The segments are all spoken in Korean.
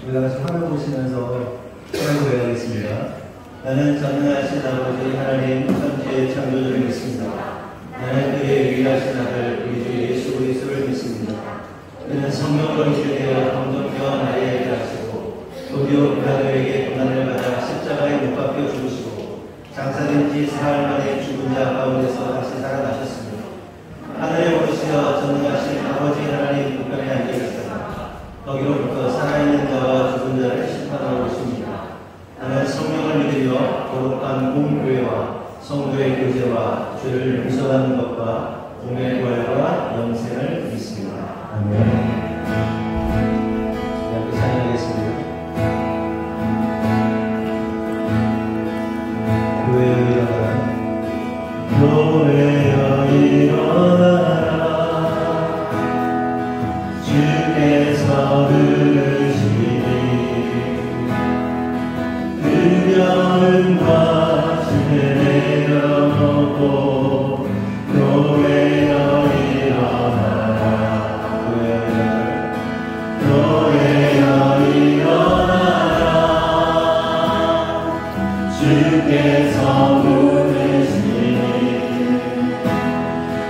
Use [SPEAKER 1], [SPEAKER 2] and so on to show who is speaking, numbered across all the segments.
[SPEAKER 1] 우리 같이 화면 보시면서 고백하겠습니다. 나는 전능하신 아버지 하나님 천지의 창조주를 믿습니다. 나는 그의 위대하신 아들 우리 주 예수 그리스도를 믿습니다. 그는 성령으로 인도되어 감동되어 나에게 하시고 도리어 빌라도에게 고난을 받아 십자가에 못 박혀 죽으시고 장사된 지 사흘 만에 죽은 자 가운데서 다시 살아나셨습니다. 하늘에 오르시어 전능하신 아버지 하나님 우편에 앉아 계시다. 거기로부터 살아있는 자와 죽은 자를 심판하러 오십니다. 나는 성령을 믿으며 거룩한 공교회와 성도의 교제와 죄를 용서하는 것과 몸의 부활과 영생을 믿습니다. 아멘. 함께 찬양하겠습니다. 교회여 일어나라 주께서 부르시니 그녀은과 주께 내려놓고 교회여 일어나라 교회여 일어나라 주께서 부르시니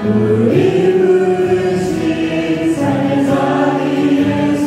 [SPEAKER 1] 우리 부르신 삶의 자리에서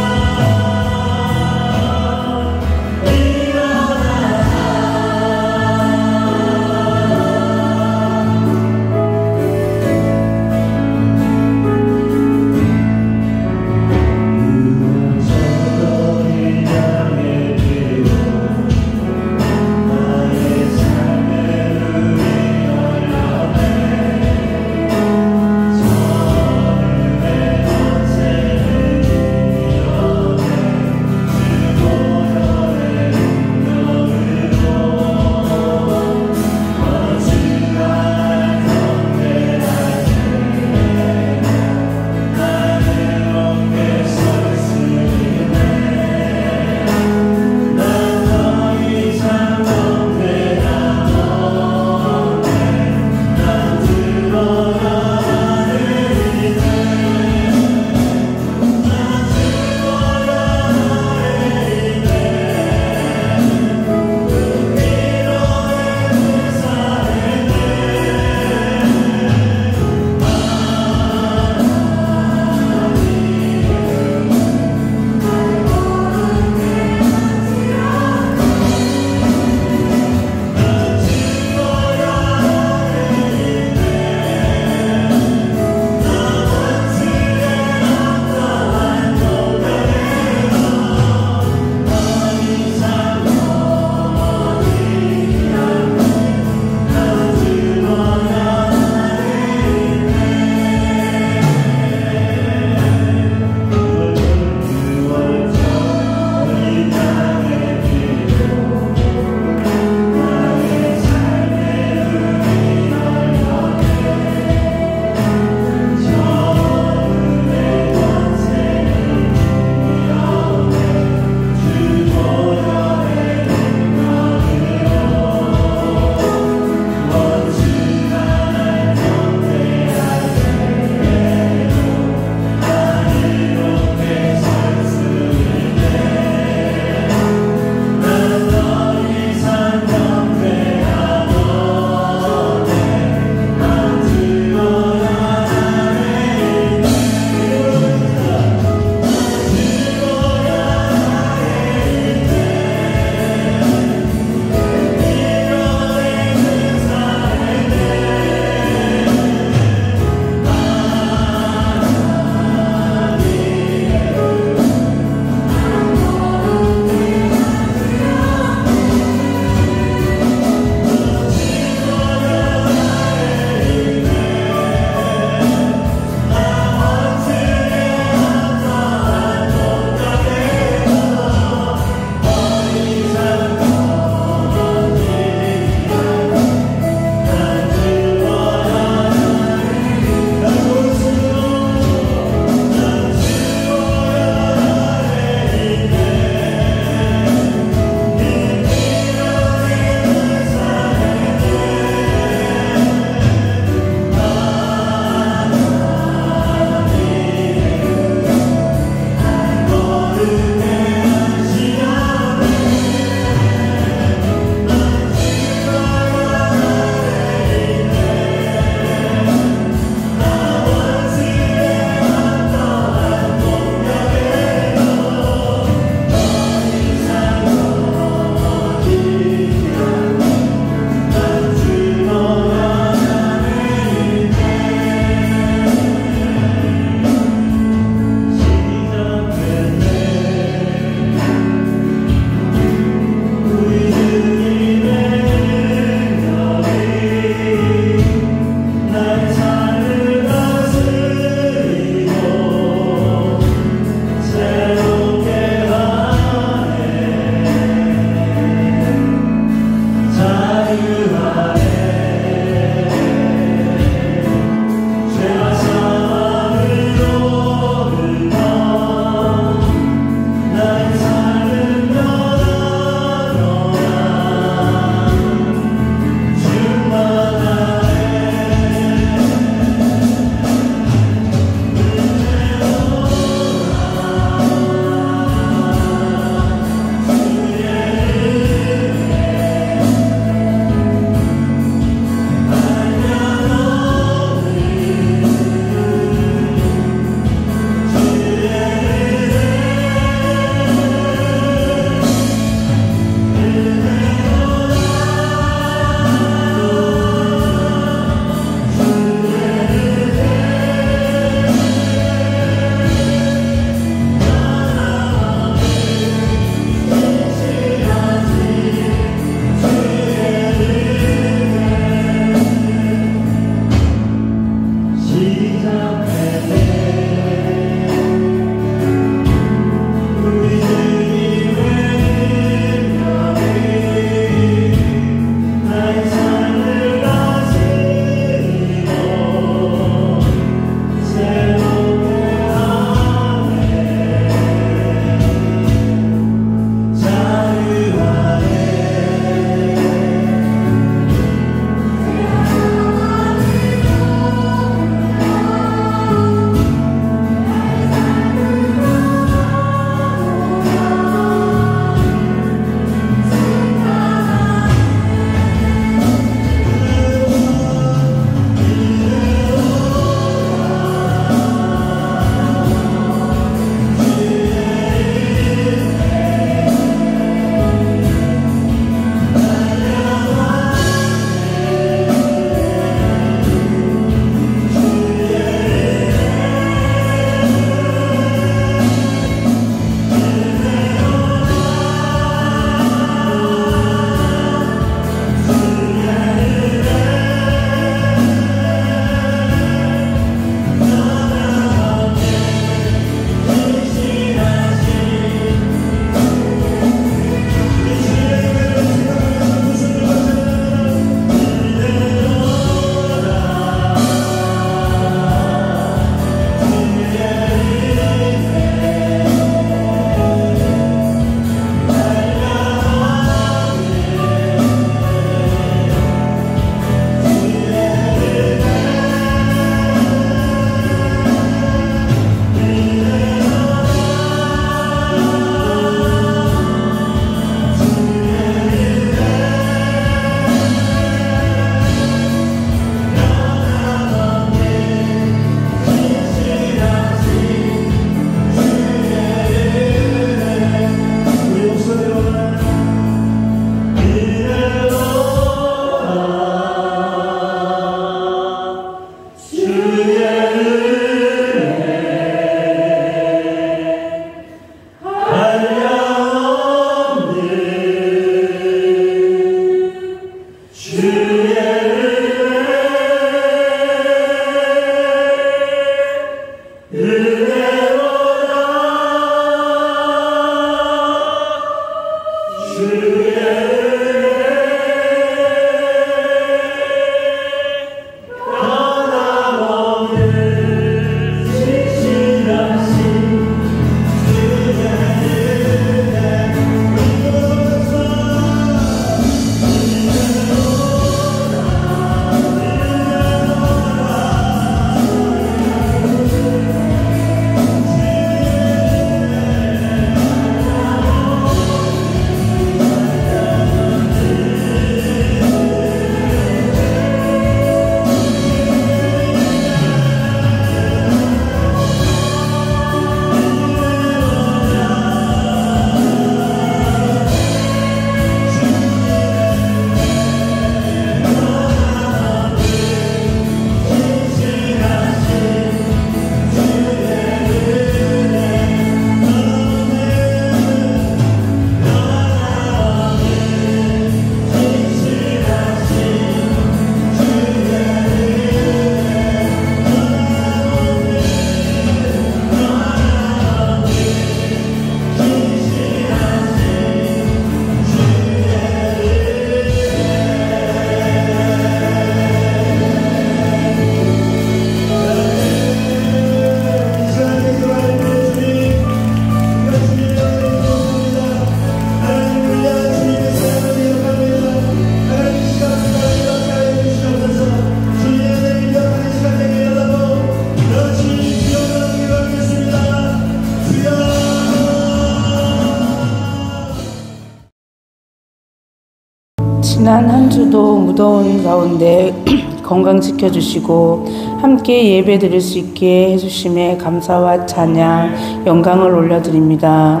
[SPEAKER 2] 지난 한 주도 무더운 가운데 건강 지켜주시고 함께 예배 드릴 수 있게 해주심에 감사와 찬양, 영광을 올려드립니다.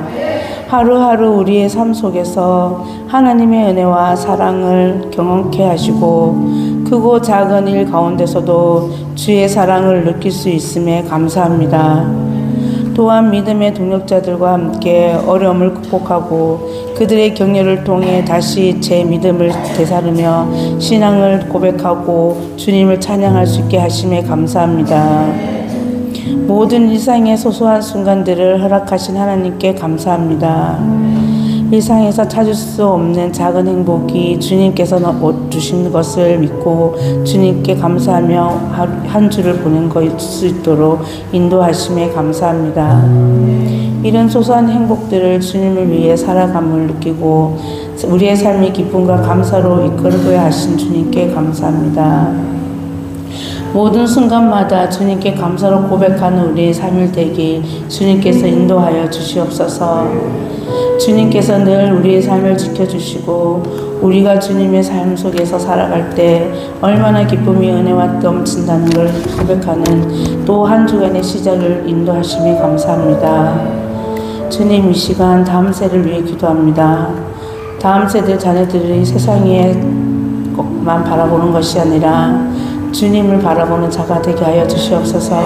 [SPEAKER 2] 하루하루 우리의 삶 속에서 하나님의 은혜와 사랑을 경험케 하시고 크고 작은 일 가운데서도 주의 사랑을 느낄 수 있음에 감사합니다. 또한 믿음의 동력자들과 함께 어려움을 극복하고 그들의 격려를 통해 다시 제 믿음을 되살으며 신앙을 고백하고 주님을 찬양할 수 있게 하심에 감사합니다. 모든 일상의 소소한 순간들을 허락하신 하나님께 감사합니다. 일상에서 찾을 수 없는 작은 행복이 주님께서 주신 것을 믿고 주님께 감사하며 한 주를 보낸 수 있도록 인도하심에 감사합니다. 이런 소소한 행복들을 주님을 위해 살아감을 느끼고 우리의 삶이 기쁨과 감사로 이끌게 하신 주님께 감사합니다. 모든 순간마다 주님께 감사로 고백하는 우리의 삶을 되길 주님께서 인도하여 주시옵소서. 주님께서 늘 우리의 삶을 지켜주시고 우리가 주님의 삶 속에서 살아갈 때 얼마나 기쁨이 은혜와 넘친다는 걸 고백하는 또 한 주간의 시작을 인도하심에 감사합니다. 주님, 이 시간 다음 세대를 위해 기도합니다. 다음 세대 자녀들이 세상에 것만 바라보는 것이 아니라 주님을 바라보는 자가 되게 하여 주시옵소서.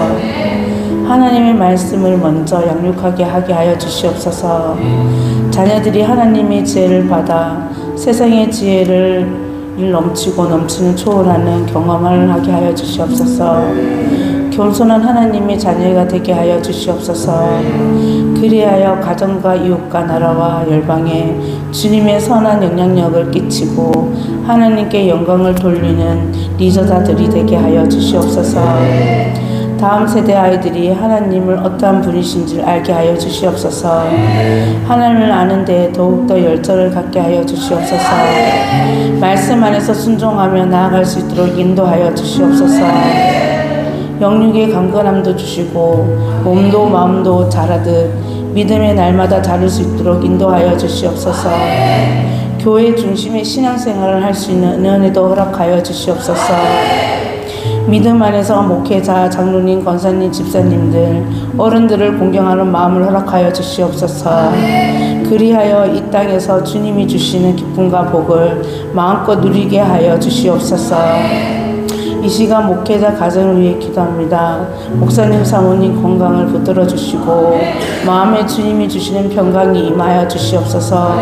[SPEAKER 2] 하나님의 말씀을 먼저 양육하게 하게 하여 주시옵소서. 자녀들이 하나님의 지혜를 받아 세상의 지혜를 넘치고 넘치는 초월하는 경험을 하게 하여 주시옵소서. 겸손한 하나님의 자녀가 되게 하여 주시옵소서. 그리하여 가정과 이웃과 나라와 열방에 주님의 선한 영향력을 끼치고 하나님께 영광을 돌리는 리더자들이 되게 하여 주시옵소서. 다음 세대 아이들이 하나님을 어떠한 분이신지를 알게 하여 주시옵소서. 하나님을 아는 데에 더욱더 열정을 갖게 하여 주시옵소서. 말씀 안에서 순종하며 나아갈 수 있도록 인도하여 주시옵소서. 영육의 강건함도 주시고 몸도 마음도 자라듯 믿음의 날마다 자랄 수 있도록 인도하여 주시옵소서. 교회 중심의 신앙생활을 할 수 있는 은혜도 허락하여 주시옵소서. 믿음 안에서 목회자, 장로님, 권사님, 집사님들, 어른들을 공경하는 마음을 허락하여 주시옵소서. 그리하여 이 땅에서 주님이 주시는 기쁨과 복을 마음껏 누리게 하여 주시옵소서. 이 시간 목회자 가정을 위해 기도합니다. 목사님, 사모님 건강을 붙들어 주시고 마음에 주님이 주시는 평강이 임하여 주시옵소서.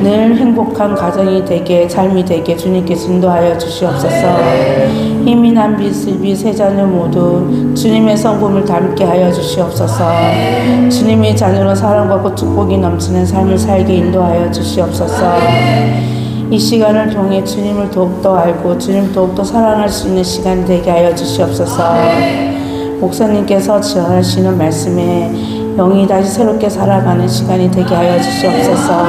[SPEAKER 2] 늘 행복한 가정이 되게, 삶이 되게 주님께서 인도하여 주시옵소서. 힘이 난 비슬비 세 자녀 모두 주님의 성품을 닮게 하여 주시옵소서. 주님의 자녀로 사랑받고 축복이 넘치는 삶을 살게 인도하여 주시옵소서. 이 시간을 통해 주님을 더욱더 알고 주님을 더욱더 사랑할 수 있는 시간이 되게 하여 주시옵소서. 목사님께서 전하시는 말씀에 영이 다시 새롭게 살아가는 시간이 되게 하여 주시옵소서.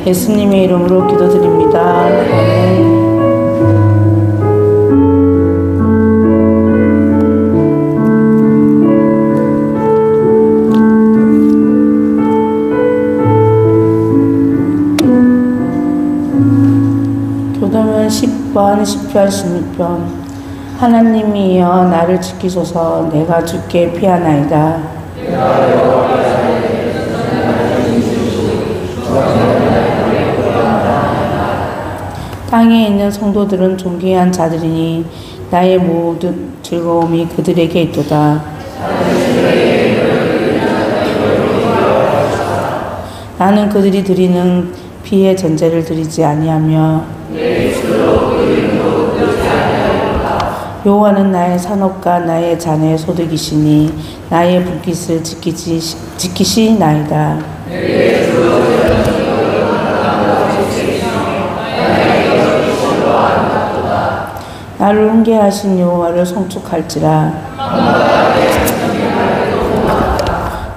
[SPEAKER 2] 예수님의 이름으로 기도드립니다. 아멘. 교도문 10번, 10편, 16편. 하나님이여 나를 지키소서. 내가 주께 피하나이다. 땅에 있는 성도들은 존귀한 자들이니 나의 모든 즐거움이 그들에게 있도다. 나는 그들이 드리는 피의 전제를 드리지 아니하며 여호와는 나의 산업과 나의 자녀의 소득이시니 나의 불깃을 지키시나이다. 나를 훈계하신 여호와를 송축할지라.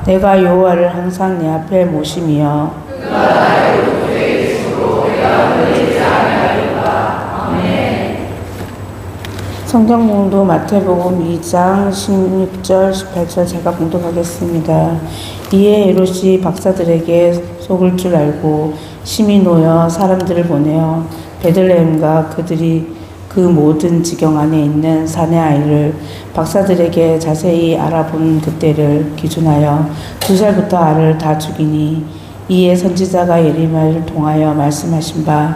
[SPEAKER 2] 내가 여호와를 항상 내 앞에 모심이여. 성경 공도 마태복음 2장 16절 18절 제가 공독하겠습니다. 이에 헤롯이 박사들에게 속을 줄 알고 심히 놓여 사람들을 보내어 베들레헴과 그 모든 지경 안에 있는 산의 아이를 박사들에게 자세히 알아본 그때를 기준하여 2살부터 알을 다 죽이니 이에 선지자가 예레미야를 통하여 말씀하신 바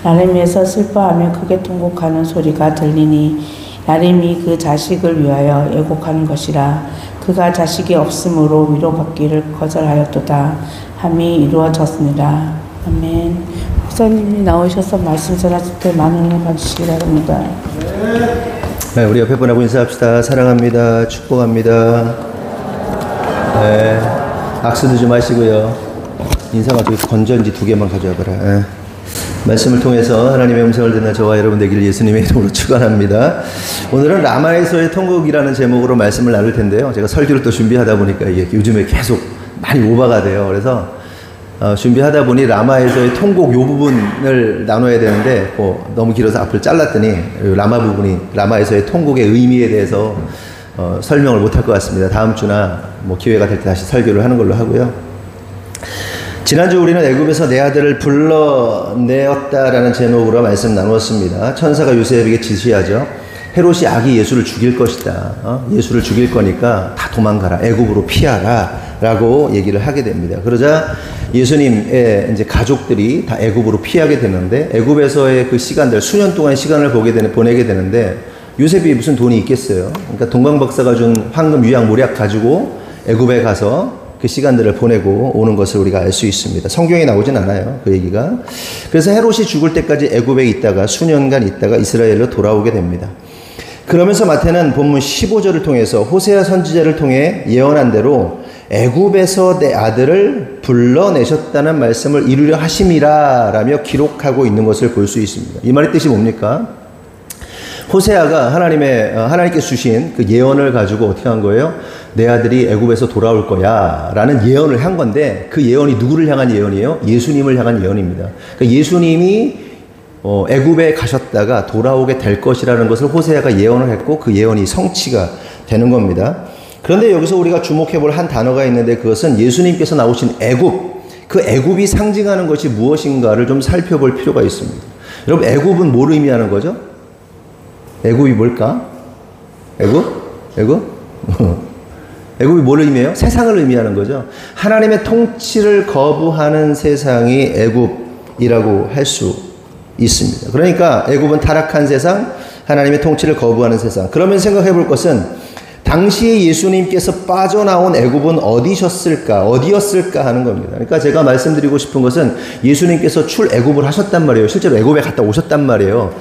[SPEAKER 2] 나렘에서 슬퍼하며 크게 통곡하는 소리가 들리니 나렘이 그 자식을 위하여 애곡하는 것이라. 그가 자식이 없으므로 위로받기를 거절하였도다 함이 이루어졌느니라. 아멘. 목사님이 나오셔서 말씀 전하실 때 많은 은혜 받으시기 바랍니다.
[SPEAKER 1] 네, 우리 옆에 분하고 인사합시다. 사랑합니다. 축복합니다. 네, 악수도 좀 하시고요. 인사가 저기 건전지 2개만 가져와 봐라. 네. 말씀을 통해서 하나님의 음성을 듣는 저와 여러분 되기를 예수님의 이름으로 축원합니다. 오늘은 라마에서의 통곡이라는 제목으로 말씀을 나눌 텐데요. 제가 설교를 또 준비하다 보니까 이게 요즘에 계속 많이 오버가 돼요. 그래서 준비하다 보니 라마에서의 통곡 요 부분을 나눠야 되는데 너무 길어서 앞을 잘랐더니 라마 부분이 라마에서의 통곡의 의미에 대해서 설명을 못할 것 같습니다. 다음 주나 기회가 될 때 다시 설교를 하는 걸로 하고요. 지난주 우리는 애굽에서 내 아들을 불러내었다라는 제목으로 말씀 나누었습니다. 천사가 요셉에게 지시하죠. 헤롯이 아기 예수를 죽일 것이다. 예수를 죽일 거니까 다 도망가라. 애굽으로 피하라. 라고 얘기를 하게 됩니다. 그러자 예수님의 이제 가족들이 다 애굽으로 피하게 되는데 애굽에서의 그 시간들, 수년 동안 시간을 보내게 되는데 요셉이 무슨 돈이 있겠어요. 그러니까 동방박사가 준 황금, 유약, 모략 가지고 애굽에 가서 그 시간들을 보내고 오는 것을 우리가 알 수 있습니다. 성경에 나오진 않아요. 그 얘기가. 그래서 헤롯이 죽을 때까지 애굽에 있다가 수년간 있다가 이스라엘로 돌아오게 됩니다. 그러면서 마태는 본문 15절을 통해서 호세아 선지자를 통해 예언한 대로 애굽에서 내 아들을 불러내셨다는 말씀을 이루려 하심이라 라며 기록하고 있는 것을 볼 수 있습니다. 이 말의 뜻이 뭡니까? 호세아가 하나님께서 주신 그 예언을 가지고 어떻게 한 거예요? 내 아들이 애굽에서 돌아올 거야 라는 예언을 한 건데 그 예언이 누구를 향한 예언이에요? 예수님을 향한 예언입니다. 그러니까 예수님이 애굽에 가셨다가 돌아오게 될 것이라는 것을 호세아가 예언을 했고 그 예언이 성취가 되는 겁니다. 그런데 여기서 우리가 주목해 볼 한 단어가 있는데 그것은 예수님께서 나오신 애굽, 그 애굽이 상징하는 것이 무엇인가를 좀 살펴볼 필요가 있습니다. 여러분, 애굽은 뭘 의미하는 거죠? 애굽이 뭘까? 애굽이 뭘 의미해요? 세상을 의미하는 거죠. 하나님의 통치를 거부하는 세상이 애굽이라고 할 수 있습니다. 그러니까 애굽은 타락한 세상, 하나님의 통치를 거부하는 세상. 그러면 생각해 볼 것은 당시에 예수님께서 빠져나온 애굽은 어디였을까 하는 겁니다. 그러니까 제가 말씀드리고 싶은 것은 예수님께서 출애굽을 하셨단 말이에요. 실제로 애굽에 갔다 오셨단 말이에요.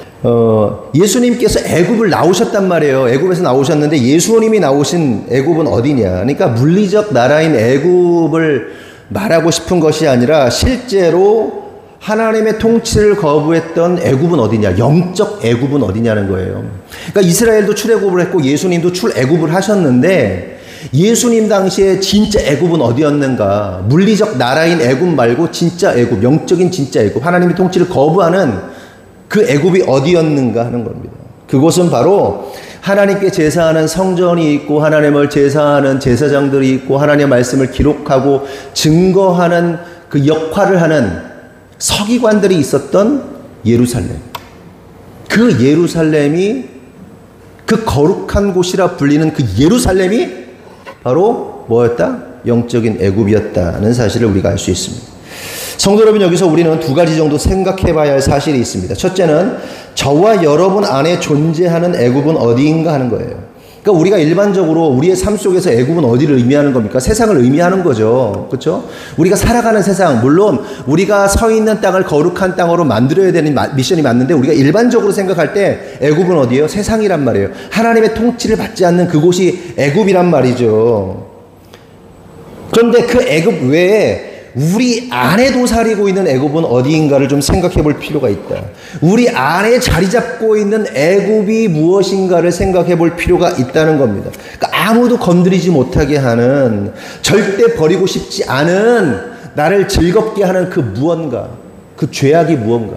[SPEAKER 1] 예수님께서 애굽을 나오셨단 말이에요. 애굽에서 나오셨는데 예수님이 나오신 애굽은 어디냐? 그러니까 물리적 나라인 애굽을 말하고 싶은 것이 아니라 실제로 하나님의 통치를 거부했던 애굽은 어디냐? 영적 애굽은 어디냐는 거예요. 그러니까 이스라엘도 출애굽을 했고 예수님도 출애굽을 하셨는데 예수님 당시에 진짜 애굽은 어디였는가? 물리적 나라인 애굽 말고 진짜 애굽, 영적인 진짜 애굽, 하나님의 통치를 거부하는 그 애굽이 어디였는가 하는 겁니다. 그곳은 바로 하나님께 제사하는 성전이 있고 하나님을 제사하는 제사장들이 있고 하나님의 말씀을 기록하고 증거하는 그 역할을 하는 서기관들이 있었던 예루살렘. 그 예루살렘이 그 거룩한 곳이라 불리는 그 예루살렘이 바로 뭐였다? 영적인 애굽이었다는 사실을 우리가 알 수 있습니다. 성도 여러분, 여기서 우리는 두 가지 정도 생각해 봐야 할 사실이 있습니다. 첫째는 저와 여러분 안에 존재하는 애굽은 어디인가 하는 거예요. 그러니까 우리가 일반적으로 우리의 삶 속에서 애굽은 어디를 의미하는 겁니까? 세상을 의미하는 거죠. 그렇죠? 우리가 살아가는 세상, 물론 우리가 서 있는 땅을 거룩한 땅으로 만들어야 되는 미션이 맞는데 우리가 일반적으로 생각할 때 애굽은 어디예요? 세상이란 말이에요. 하나님의 통치를 받지 않는 그곳이 애굽이란 말이죠. 그런데 그 애굽 외에 우리 안에 도사리고 있는 애굽은 어디인가를 좀 생각해 볼 필요가 있다. 우리 안에 자리 잡고 있는 애굽이 무엇인가를 생각해 볼 필요가 있다는 겁니다. 그러니까 아무도 건드리지 못하게 하는, 절대 버리고 싶지 않은, 나를 즐겁게 하는 그 무언가, 그 죄악이 무언가,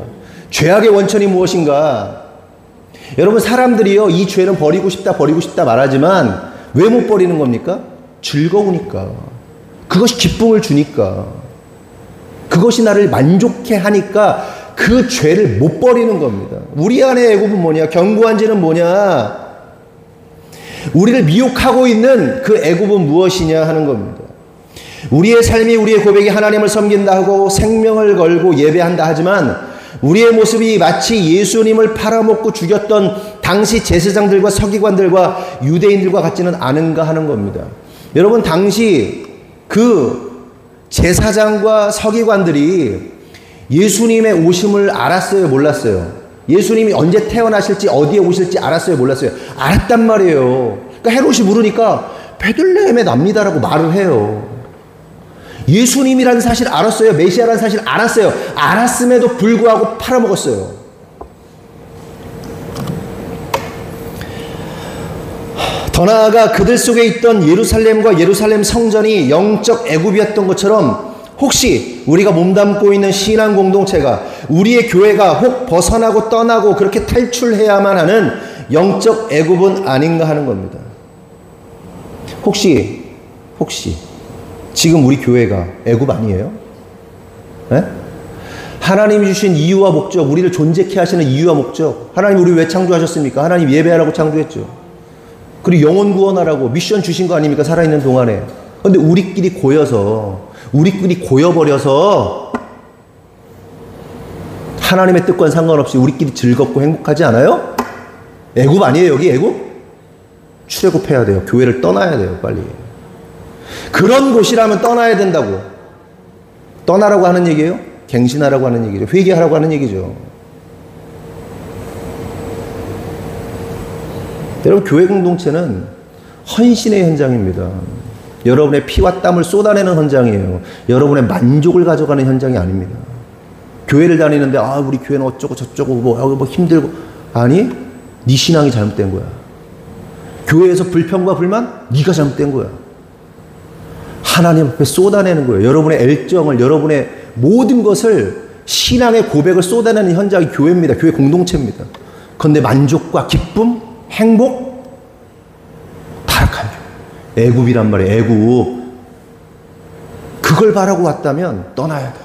[SPEAKER 1] 죄악의 원천이 무엇인가. 여러분, 사람들이요, 이 죄는 버리고 싶다 말하지만 왜 못 버리는 겁니까? 즐거우니까. 그것이 기쁨을 주니까. 그것이 나를 만족해 하니까
[SPEAKER 3] 그 죄를 못 버리는 겁니다. 우리 안에 애굽은 뭐냐? 견고한 죄는 뭐냐? 우리를 미혹하고 있는 그 애굽은 무엇이냐 하는 겁니다. 우리의 삶이, 우리의 고백이 하나님을 섬긴다 하고 생명을 걸고 예배한다 하지만 우리의 모습이 마치 예수님을 팔아먹고 죽였던 당시 제사장들과 서기관들과 유대인들과 같지는 않은가 하는 겁니다. 여러분, 당시 그 제사장과 서기관들이 예수님의 오심을 알았어요, 몰랐어요? 예수님이 언제 태어나실지, 어디에 오실지 알았어요, 몰랐어요? 알았단 말이에요. 그러니까 헤롯이 물으니까 베들레헴에 납니다라고 말을 해요. 예수님이라는 사실 알았어요. 메시아라는 사실 알았어요. 알았음에도 불구하고 팔아먹었어요. 더 나아가 그들 속에 있던 예루살렘과 예루살렘 성전이 영적 애굽이었던 것처럼 혹시 우리가 몸담고 있는 신앙 공동체가, 우리의 교회가 혹 벗어나고 떠나고 그렇게 탈출해야만 하는 영적 애굽은 아닌가 하는 겁니다. 혹시 지금 우리 교회가 애굽 아니에요? 네? 하나님이 주신 이유와 목적, 우리를 존재케 하시는 이유와 목적, 하나님 우리 왜 창조하셨습니까? 하나님 예배하라고 창조했죠. 그리고 영혼 구원하라고 미션 주신 거 아닙니까? 살아있는 동안에. 그런데 우리끼리 고여버려서 하나님의 뜻과는 상관없이 우리끼리 즐겁고 행복하지 않아요? 애굽 아니에요, 여기 애굽? 출애굽해야 돼요. 교회를 떠나야 돼요, 빨리. 그런 곳이라면 떠나야 된다고. 떠나라고 하는 얘기예요? 갱신하라고 하는 얘기죠. 회개하라고 하는 얘기죠. 여러분, 교회 공동체는 헌신의 현장입니다. 여러분의 피와 땀을 쏟아내는 현장이에요. 여러분의 만족을 가져가는 현장이 아닙니다. 교회를 다니는데 우리 교회는 어쩌고 저쩌고 뭐 힘들고, 아니, 네 신앙이 잘못된 거야. 교회에서 불평과 불만, 네가 잘못된 거야. 하나님 앞에 쏟아내는 거예요. 여러분의 애정을, 여러분의 모든 것을, 신앙의 고백을 쏟아내는 현장이 교회입니다. 교회 공동체입니다. 그런데 만족과 기쁨, 행복, 타락한 교회. 애굽이란 말이에요. 애굽. 그걸 바라고 왔다면 떠나야 돼.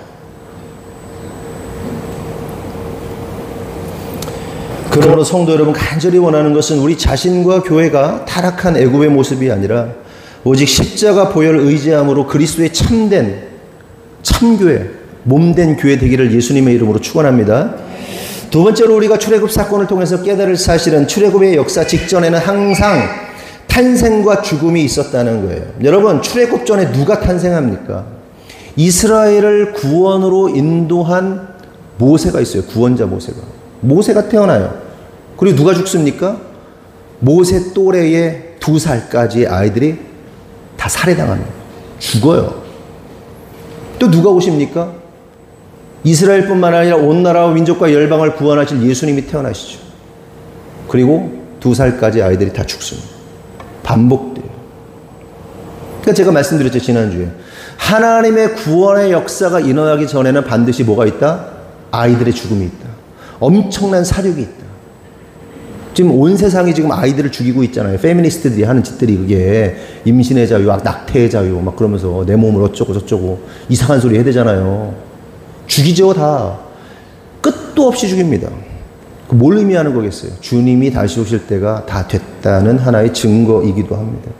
[SPEAKER 3] 그러므로 성도 여러분, 간절히 원하는 것은 우리 자신과 교회가 타락한 애굽의 모습이 아니라 오직 십자가 보혈을 의지함으로 그리스도의 참된 참교회, 몸된 교회 되기를 예수님의 이름으로 축원합니다. 두 번째로 우리가 출애굽 사건을 통해서 깨달을 사실은 출애굽의 역사 직전에는 항상 탄생과 죽음이 있었다는 거예요. 여러분, 출애굽 전에 누가 탄생합니까? 이스라엘을 구원으로 인도한 모세가 있어요. 구원자 모세가. 모세가 태어나요. 그리고 누가 죽습니까? 모세 또래의 2살까지의 아이들이 다 살해당합니다. 죽어요. 또 누가 오십니까? 이스라엘뿐만 아니라 온 나라와 민족과 열방을 구원하실 예수님이 태어나시죠. 그리고 2살까지 아이들이 다 죽습니다. 반복돼요. 그러니까 제가 말씀드렸죠, 지난주에. 하나님의 구원의 역사가 일어나기 전에는 반드시 뭐가 있다? 아이들의 죽음이 있다. 엄청난 사륙이 있다. 지금 온 세상이 지금 아이들을 죽이고 있잖아요. 페미니스트들이 하는 짓들이, 그게 임신의 자유, 낙태의 자유 막 그러면서 내 몸을 어쩌고 저쩌고 이상한 소리 해대잖아요. 죽이죠, 다. 끝도 없이 죽입니다. 뭘 의미하는 거겠어요? 주님이 다시 오실 때가 다 됐다는 하나의 증거이기도 합니다.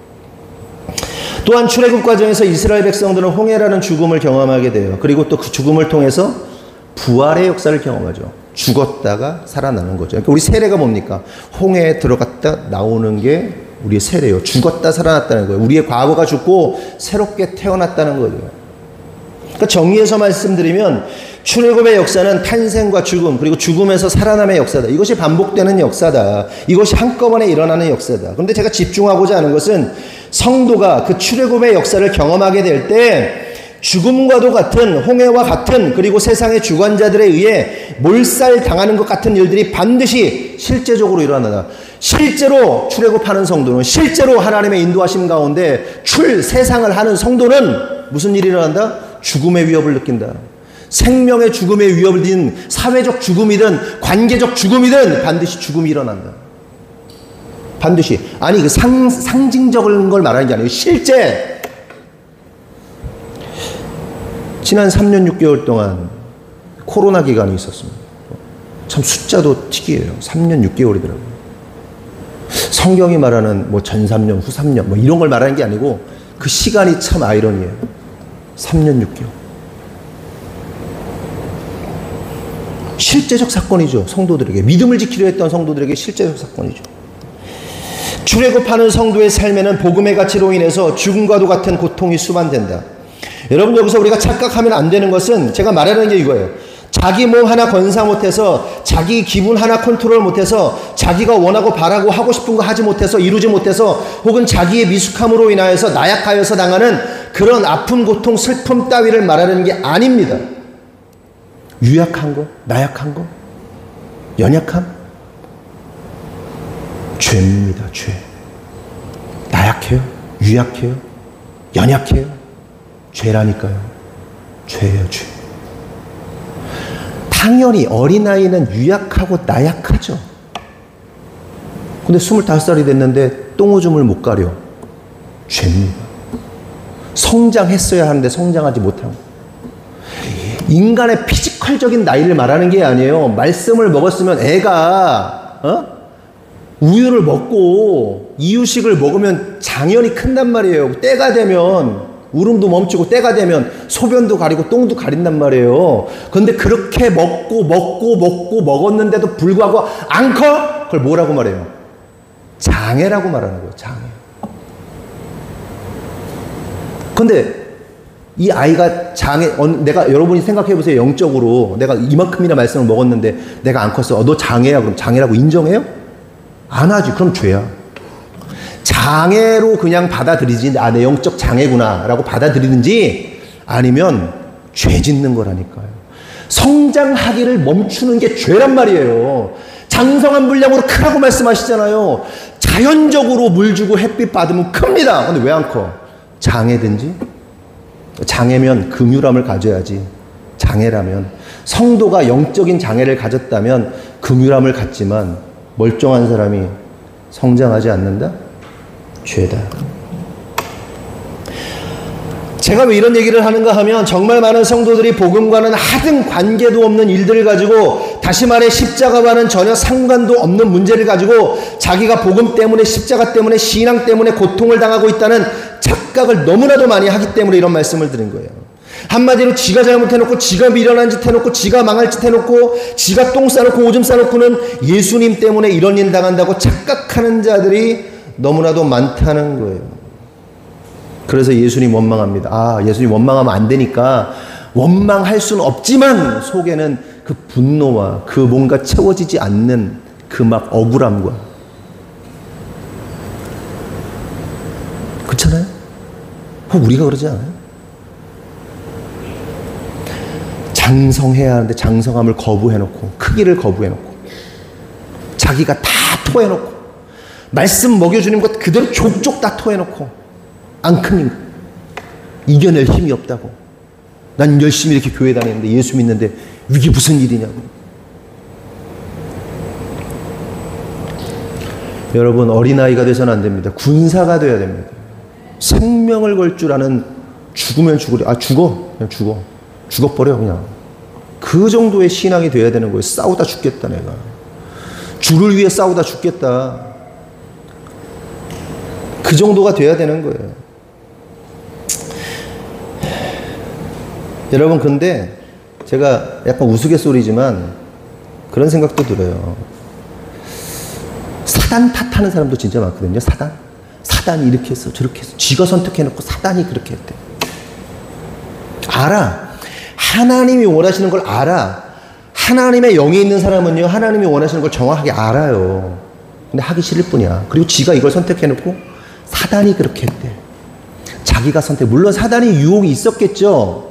[SPEAKER 3] 또한 출애굽 과정에서 이스라엘 백성들은 홍해라는 죽음을 경험하게 돼요. 그리고 또 그 죽음을 통해서 부활의 역사를 경험하죠. 죽었다가 살아나는 거죠. 그러니까 우리 세례가 뭡니까? 홍해에 들어갔다 나오는 게 우리의 세례예요. 죽었다 살아났다는 거예요. 우리의 과거가 죽고 새롭게 태어났다는 거예요. 그러니까 정리해서 말씀드리면 출애굽의 역사는 탄생과 죽음, 그리고 죽음에서 살아남의 역사다. 이것이 반복되는 역사다. 이것이 한꺼번에 일어나는 역사다. 그런데 제가 집중하고자 하는 것은 성도가 그 출애굽의 역사를 경험하게 될 때 죽음과도 같은, 홍해와 같은, 그리고 세상의 주관자들에 의해 몰살당하는 것 같은 일들이 반드시 실제적으로 일어나다. 실제로 출애굽하는 성도는, 실제로 하나님의 인도하심 가운데 세상을 하는 성도는 무슨 일이 일어난다? 죽음의 위협을 느낀다. 생명의 죽음의 위협을 띤 사회적 죽음이든 관계적 죽음이든 반드시 죽음이 일어난다. 반드시. 아니, 그 상징적인 걸 말하는 게 아니에요. 실제 지난 3년 6개월 동안 코로나 기간이 있었습니다. 참 숫자도 특이해요. 3년 6개월이더라고요. 성경이 말하는 뭐 전 3년, 후 3년 뭐 이런 걸 말하는 게 아니고 그 시간이 참 아이러니해요. 3년 6개월. 실제적 사건이죠. 성도들에게. 믿음을 지키려 했던 성도들에게 실제적 사건이죠. 출애굽하는 성도의 삶에는 복음의 가치로 인해서 죽음과도 같은 고통이 수반된다. 여러분, 여기서 우리가 착각하면 안 되는 것은 제가 말하는 게 이거예요. 자기 몸 하나 건사 못해서, 자기 기분 하나 컨트롤 못해서, 자기가 원하고 바라고 하고 싶은 거 하지 못해서, 이루지 못해서, 혹은 자기의 미숙함으로 인하여서 나약하여서 당하는 그런 아픔, 고통, 슬픔 따위를 말하는 게 아닙니다. 유약한 거, 나약한 거, 연약함, 죄입니다. 죄. 나약해요, 유약해요, 연약해요, 죄라니까요. 죄예요, 죄. 당연히 어린아이는 유약하고 나약하죠. 근데 25살이 됐는데 똥오줌을 못 가려. 죄입니다. 성장했어야 하는데 성장하지 못한 거. 인간의 피지컬적인 나이를 말하는 게 아니에요. 말씀을 먹었으면 애가 우유를 먹고 이유식을 먹으면 장연이 큰단 말이에요. 때가 되면 울음도 멈추고 때가 되면 소변도 가리고 똥도 가린단 말이에요. 그런데 그렇게 먹었는데도 불구하고 안 커? 그걸 뭐라고 말해요? 장애라고 말하는 거예요. 장애. 근데 이 아이가 내가, 여러분이 생각해 보세요. 영적으로 내가 이만큼이나 말씀을 먹었는데 내가 안 컸어. 너 장애야. 그럼 장애라고 인정해요? 안 하지. 그럼 죄야. 장애로 그냥 받아들이지, 아, 내 영적 장애구나 라고 받아들이는지, 아니면 죄 짓는 거라니까요. 성장하기를 멈추는 게 죄란 말이에요. 장성한 분량으로 크라고 말씀하시잖아요. 자연적으로 물 주고 햇빛 받으면 큽니다. 근데 왜 안 커? 장애든지? 장애면 긍휼함을 가져야지. 장애라면, 성도가 영적인 장애를 가졌다면 긍휼함을 갖지만 멀쩡한 사람이 성장하지 않는다? 죄다. 제가 왜 이런 얘기를 하는가 하면, 정말 많은 성도들이 복음과는 하등 관계도 없는 일들을 가지고, 다시 말해 십자가와는 전혀 상관도 없는 문제를 가지고 자기가 복음 때문에, 십자가 때문에, 신앙 때문에 고통을 당하고 있다는 착각을 너무나도 많이 하기 때문에 이런 말씀을 드린 거예요. 한마디로 지가 잘못해놓고, 지가 미련한 짓 해놓고, 지가 망할 짓 해놓고, 지가 똥 싸놓고 오줌 싸놓고는 예수님 때문에 이런 일 당한다고 착각하는 자들이 너무나도 많다는 거예요. 그래서 예수님 원망합니다. 아, 예수님 원망하면 안 되니까 원망할 수는 없지만 속에는 그 분노와 그 뭔가 채워지지 않는 그 막 억울함과, 그렇잖아요? 혹 우리가 그러지 않아요? 장성해야 하는데 장성함을 거부해놓고, 크기를 거부해놓고, 자기가 다 토해놓고, 말씀 먹여주는 것 그대로 족족 다 토해놓고, 안 크니까 이겨낼 힘이 없다고. 난 열심히 이렇게 교회 다니는데, 예수 믿는데 이게 무슨 일이냐고. 여러분, 어린아이가 돼서는 안 됩니다. 군사가 돼야 됩니다. 생명을 걸 줄 아는, 죽으면 죽으려, 아 죽어, 그냥 죽어버려 그냥. 그 정도의 신앙이 돼야 되는 거예요. 싸우다 죽겠다, 내가 주를 위해 싸우다 죽겠다, 그 정도가 돼야 되는 거예요. 여러분, 근데 제가 약간 우스갯소리지만 그런 생각도 들어요. 사단 탓하는 사람도 진짜 많거든요. 사단이 이렇게 했어, 저렇게 했어. 쥐가 선택해놓고 사단이 그렇게 했대. 알아. 하나님이 원하시는 걸 알아. 하나님의 영이 있는 사람은요, 하나님이 원하시는 걸 정확하게 알아요. 근데 하기 싫을 뿐이야. 그리고 지가 이걸 선택해놓고 사단이 그렇게 했대. 자기가 물론 사단이 유혹이 있었겠죠.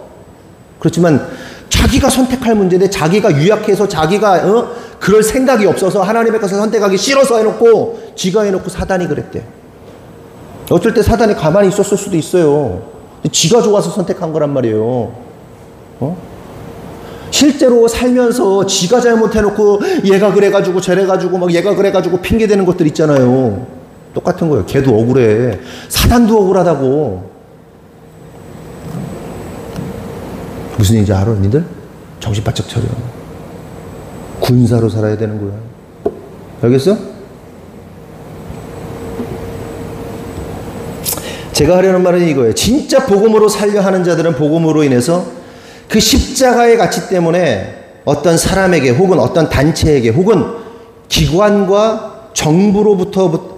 [SPEAKER 3] 그렇지만 자기가 선택할 문제인데, 자기가 유약해서, 자기가 그럴 생각이 없어서, 하나님의 것을 선택하기 싫어서 해놓고, 지가 해놓고 사단이 그랬대. 어쩔 때 사단이 가만히 있었을 수도 있어요. 지가 좋아서 선택한 거란 말이에요. 실제로 살면서 지가 잘못해놓고 얘가 그래가지고 저래가지고 막 얘가 그래가지고 핑계대는 것들 있잖아요. 똑같은 거예요. 걔도 억울해. 사단도 억울하다고. 무슨 얘기인지 알아, 언니들? 정신 바짝 차려. 군사로 살아야 되는 거야. 알겠어? 제가 하려는 말은 이거예요. 진짜 복음으로 살려 하는 자들은 복음으로 인해서 그 십자가의 가치 때문에 어떤 사람에게 혹은 어떤 단체에게 혹은 기관과 정부로부터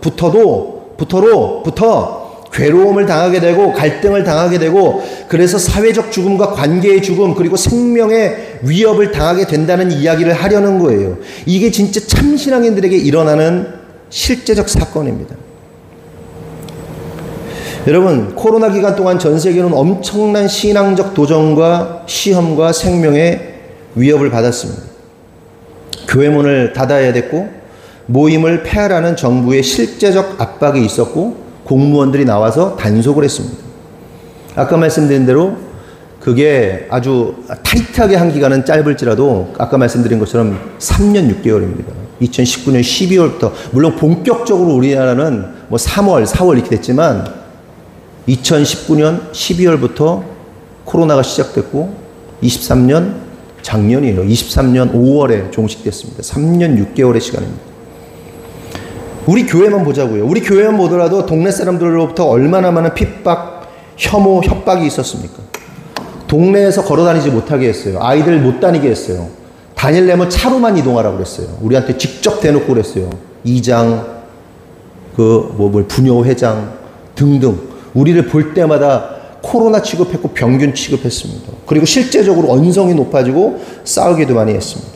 [SPEAKER 3] 괴로움을 당하게 되고 갈등을 당하게 되고 그래서 사회적 죽음과 관계의 죽음 그리고 생명의 위협을 당하게 된다는 이야기를 하려는 거예요. 이게 진짜 참신앙인들에게 일어나는 실제적 사건입니다. 여러분, 코로나 기간 동안 전 세계는 엄청난 신앙적 도전과 시험과 생명의 위협을 받았습니다. 교회 문을 닫아야 됐고 모임을 폐하라는 정부의 실제적 압박이 있었고 공무원들이 나와서 단속을 했습니다. 아까 말씀드린 대로 그게 아주 타이트하게 한 기간은 짧을지라도 아까 말씀드린 것처럼 3년 6개월입니다. 2019년 12월부터 물론 본격적으로 우리나라는 뭐 3월, 4월 이렇게 됐지만 2019년 12월부터 코로나가 시작됐고 23년 작년이에요. 23년 5월에 종식됐습니다. 3년 6개월의 시간입니다. 우리 교회만 보자고요. 우리 교회만 보더라도 동네 사람들로부터 얼마나 많은 핍박, 혐오, 협박이 있었습니까? 동네에서 걸어다니지 못하게 했어요. 아이들 못 다니게 했어요. 다니려면 차로만 이동하라고 그랬어요. 우리한테 직접 대놓고 그랬어요. 이장, 부녀회장 등등. 우리를 볼 때마다 코로나 취급했고 병균 취급했습니다. 그리고 실제적으로 언성이 높아지고 싸우기도 많이 했습니다.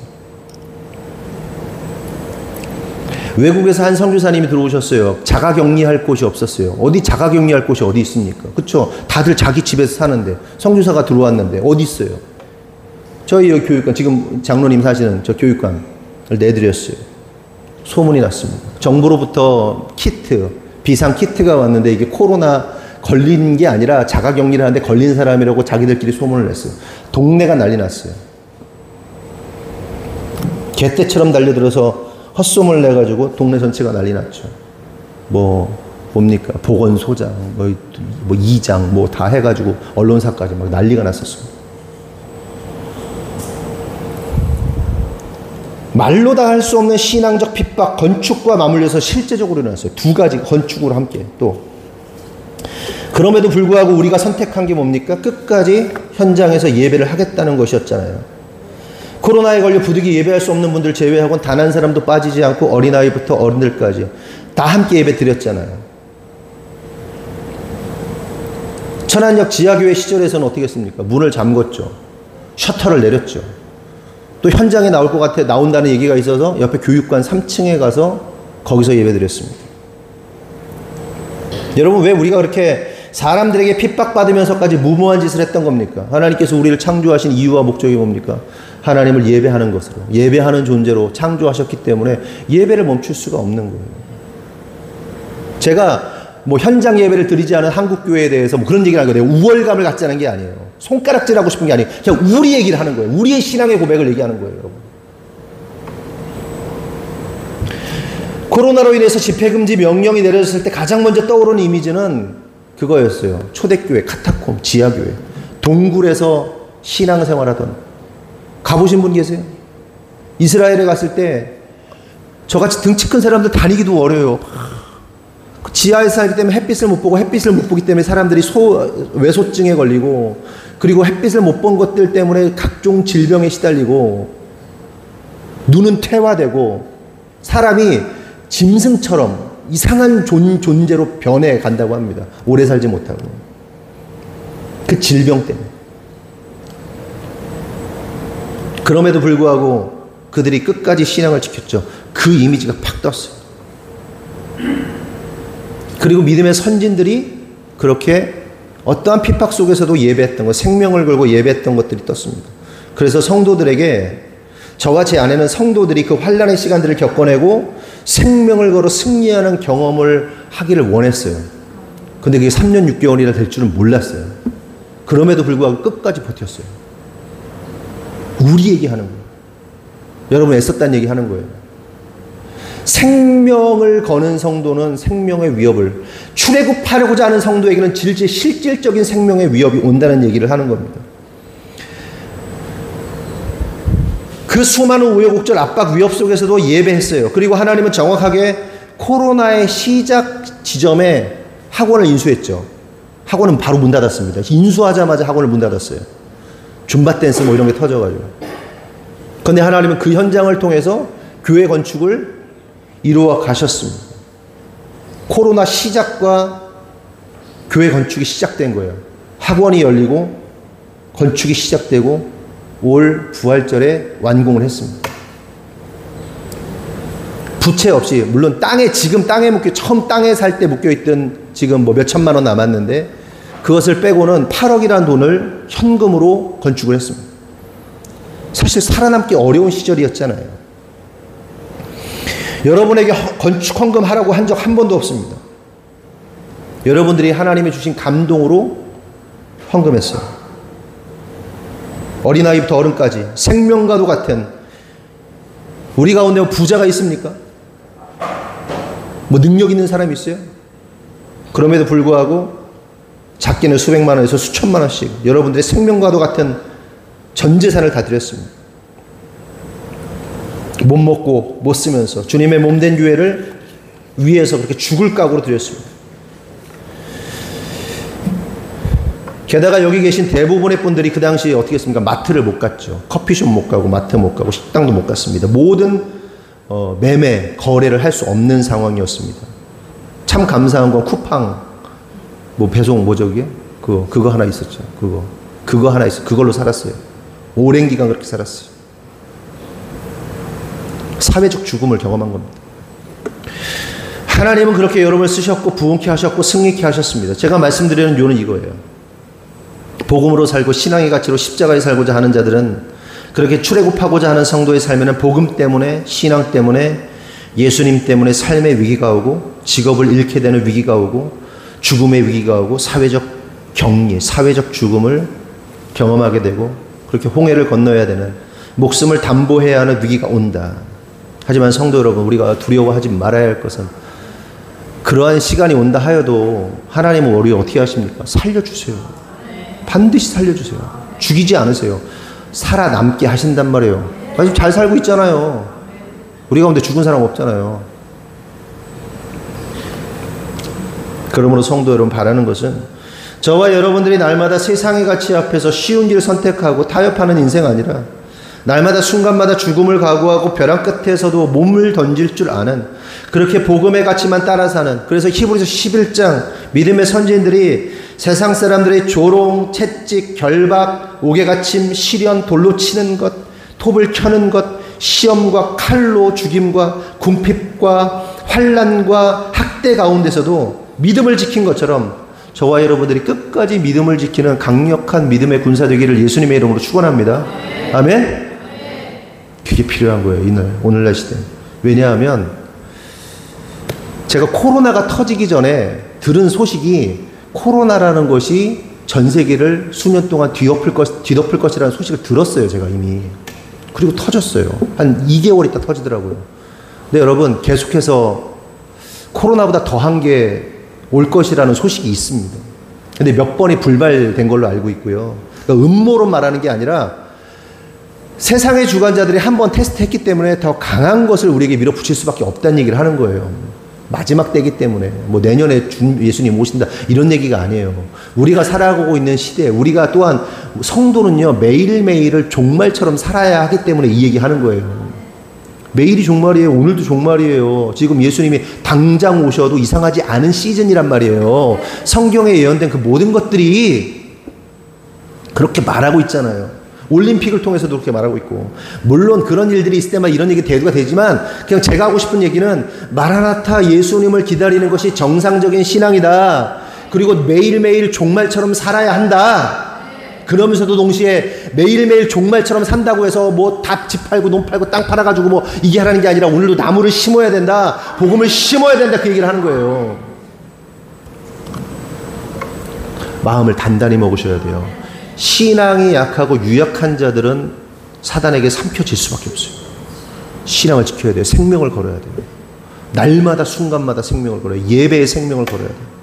[SPEAKER 3] 외국에서 한 선교사님이 들어오셨어요. 자가격리할 곳이 없었어요. 어디 자가격리할 곳이 어디 있습니까? 그렇죠? 다들 자기 집에서 사는데 선교사가 들어왔는데 어디 있어요? 저희 여기 교육관, 지금 장로님 사시는 저 교육관을 내드렸어요. 소문이 났습니다. 정부로부터 키트, 비상 키트가 왔는데 이게 코로나 걸린 게 아니라 자가격리를 하는데 걸린 사람이라고 자기들끼리 소문을 냈어요. 동네가 난리 났어요. 개떼처럼 달려들어서 헛소문을 내가지고 동네 전체가 난리 났죠. 뭡니까? 보건소장, 이장, 다 해가지고 언론사까지 막 난리가 났었습니다. 말로 다 할 수 없는 신앙적 핍박, 건축과 맞물려서 실제적으로 일어났어요. 두 가지 건축으로 함께 또. 그럼에도 불구하고 우리가 선택한 게 뭡니까? 끝까지 현장에서 예배를 하겠다는 것이었잖아요. 코로나에 걸려 부득이 예배할 수 없는 분들 제외하고는 단 한 사람도 빠지지 않고 어린아이부터 어른들까지 다 함께 예배 드렸잖아요. 천안역 지하교회 시절에서는 어떻게 했습니까? 문을 잠궜죠. 셔터를 내렸죠. 또 현장에 나온다는 얘기가 있어서 옆에 교육관 3층에 가서 거기서 예배 드렸습니다. 여러분, 왜 우리가 그렇게 사람들에게 핍박받으면서까지 무모한 짓을 했던 겁니까? 하나님께서 우리를 창조하신 이유와 목적이 뭡니까? 하나님을 예배하는 것으로, 예배하는 존재로 창조하셨기 때문에 예배를 멈출 수가 없는 거예요. 제가 현장 예배를 드리지 않은 한국교회에 대해서 그런 얘기를 하거든요. 우월감을 갖자는 게 아니에요. 손가락질하고 싶은 게 아니에요. 그냥 우리 얘기를 하는 거예요. 우리의 신앙의 고백을 얘기하는 거예요, 여러분. 코로나로 인해서 집회금지 명령이 내려졌을 때 가장 먼저 떠오르는 이미지는 그거였어요. 초대교회, 카타콤, 지하교회. 동굴에서 신앙생활하던. 가보신 분 계세요? 이스라엘에 갔을 때 저같이 등치 큰 사람들 다니기도 어려워요. 지하에 살기 때문에 햇빛을 못 보고 햇빛을 못 보기 때문에 사람들이 외소증에 걸리고 그리고 햇빛을 못 본 것들 때문에 각종 질병에 시달리고 눈은 퇴화되고 사람이 짐승처럼 이상한 존재로 변해 간다고 합니다. 오래 살지 못하고. 그 질병 때문에. 그럼에도 불구하고 그들이 끝까지 신앙을 지켰죠. 그 이미지가 팍 떴어요. 그리고 믿음의 선진들이 그렇게 어떠한 핍박 속에서도 예배했던 것, 생명을 걸고 예배했던 것들이 떴습니다. 그래서 성도들에게, 저와 제 아내는 성도들이 그 환난의 시간들을 겪어내고 생명을 걸어 승리하는 경험을 하기를 원했어요. 근데 그게 3년 6개월이나 될 줄은 몰랐어요. 그럼에도 불구하고 끝까지 버텼어요. 우리 얘기하는 거예요. 여러분 애썼다는 얘기 하는 거예요. 생명을 거는 성도는 생명의 위협을, 출애굽하려고자 하는 성도에게는 실질적인 생명의 위협이 온다는 얘기를 하는 겁니다. 그 수많은 우여곡절, 압박, 위협 속에서도 예배했어요. 그리고 하나님은 정확하게 코로나의 시작 지점에 학원을 인수했죠. 학원은 바로 문 닫았습니다. 인수하자마자 학원을 문 닫았어요. 줌바 댄스 뭐 이런 게 터져가지고. 그런데 하나님은 그 현장을 통해서 교회 건축을 이루어 가셨습니다. 코로나 시작과 교회 건축이 시작된 거예요. 학원이 열리고 건축이 시작되고 올 부활절에 완공을 했습니다. 부채 없이, 물론 땅에, 지금 땅에 처음 땅에 살 때 묶여있던 지금 뭐 몇 천만 원 남았는데 그것을 빼고는 8억이라는 돈을 현금으로 건축을 했습니다. 사실 살아남기 어려운 시절이었잖아요. 여러분에게 건축 헌금 하라고 한 적 한 번도 없습니다. 여러분들이 하나님이 주신 감동으로 헌금했어요. 어린아이부터 어른까지 생명과도 같은, 우리 가운데 부자가 있습니까? 뭐 능력 있는 사람이 있어요? 그럼에도 불구하고 작게는 수백만 원에서 수천만 원씩 여러분들의 생명과도 같은 전 재산을 다 드렸습니다. 못 먹고 못 쓰면서 주님의 몸된 교회를 위해서 그렇게 죽을 각오로 드렸습니다. 게다가 여기 계신 대부분의 분들이 그 당시에 어떻게 했습니까? 마트를 못 갔죠. 커피숍 못 가고 마트 못 가고 식당도 못 갔습니다. 모든 매매, 거래를 할 수 없는 상황이었습니다. 참 감사한 건 쿠팡, 뭐 배송, 뭐 저기요? 그거 하나 있었죠. 그거 하나 있어. 그걸로 살았어요. 오랜 기간 그렇게 살았어요. 사회적 죽음을 경험한 겁니다. 하나님은 그렇게 여러분을 쓰셨고 부흥케 하셨고 승리케 하셨습니다. 제가 말씀드리는 이유는 이거예요. 복음으로 살고 신앙의 가치로 십자가에 살고자 하는 자들은 그렇게 출애굽하고자 하는 성도의 삶에는 복음 때문에, 신앙 때문에, 예수님 때문에 삶의 위기가 오고 직업을 잃게 되는 위기가 오고 죽음의 위기가 오고 사회적 격리, 사회적 죽음을 경험하게 되고 그렇게 홍해를 건너야 되는, 목숨을 담보해야 하는 위기가 온다. 하지만 성도 여러분, 우리가 두려워하지 말아야 할 것은 그러한 시간이 온다 하여도 하나님은 우리 어떻게 하십니까? 살려주세요. 반드시 살려주세요. 죽이지 않으세요. 살아남게 하신단 말이에요. 지금 잘 살고 있잖아요. 우리 가운데 죽은 사람 없잖아요. 그러므로 성도 여러분, 바라는 것은 저와 여러분들이 날마다 세상의 가치 앞에서 쉬운 길을 선택하고 타협하는 인생 아니라 날마다 순간마다 죽음을 각오하고 벼랑 끝에서도 몸을 던질 줄 아는, 그렇게 복음의 가치만 따라 사는, 그래서 히브리서 11장 믿음의 선지인들이 세상 사람들의 조롱, 채찍, 결박, 옥에갇힘, 시련, 돌로 치는 것, 톱을 켜는 것, 시험과 칼로 죽임과 궁핍과 환난과 학대 가운데서도 믿음을 지킨 것처럼 저와 여러분들이 끝까지 믿음을 지키는 강력한 믿음의 군사 되기를 예수님의 이름으로 축원합니다. 아멘. 그게 필요한 거예요. 오늘날 시대. 왜냐하면 제가 코로나가 터지기 전에 들은 소식이 코로나라는 것이 전 세계를 수년 동안 뒤덮을 것이라는 소식을 들었어요. 제가 이미. 그리고 터졌어요. 한 2개월 있다 터지더라고요. 근데 여러분, 계속해서 코로나보다 더한 게 올 것이라는 소식이 있습니다. 근데 몇 번이 불발된 걸로 알고 있고요. 그러니까 음모론 말하는 게 아니라 세상의 주관자들이 한 번 테스트했기 때문에 더 강한 것을 우리에게 밀어붙일 수밖에 없다는 얘기를 하는 거예요. 마지막 때이기 때문에 뭐 내년에 예수님 오신다 이런 얘기가 아니에요. 우리가 살아가고 있는 시대에 우리가 또한 성도는요, 매일매일을 종말처럼 살아야 하기 때문에 이 얘기하는 거예요. 매일이 종말이에요. 오늘도 종말이에요. 지금 예수님이 당장 오셔도 이상하지 않은 시즌이란 말이에요. 성경에 예언된 그 모든 것들이 그렇게 말하고 있잖아요. 올림픽을 통해서도 그렇게 말하고 있고, 물론 그런 일들이 있을 때만 이런 얘기 대두가 되지만 그냥 제가 하고 싶은 얘기는 마라나타 예수님을 기다리는 것이 정상적인 신앙이다. 그리고 매일매일 종말처럼 살아야 한다. 그러면서도 동시에 매일매일 종말처럼 산다고 해서 뭐 다 집 팔고 논 팔고 땅 팔아가지고 뭐 이게 하라는 게 아니라 오늘도 나무를 심어야 된다. 복음을 심어야 된다. 그 얘기를 하는 거예요. 마음을 단단히 먹으셔야 돼요. 신앙이 약하고 유약한 자들은 사단에게 삼켜질 수밖에 없어요. 신앙을 지켜야 돼요. 생명을 걸어야 돼요. 날마다 순간마다 생명을 걸어야 돼요. 예배의 생명을 걸어야 돼요.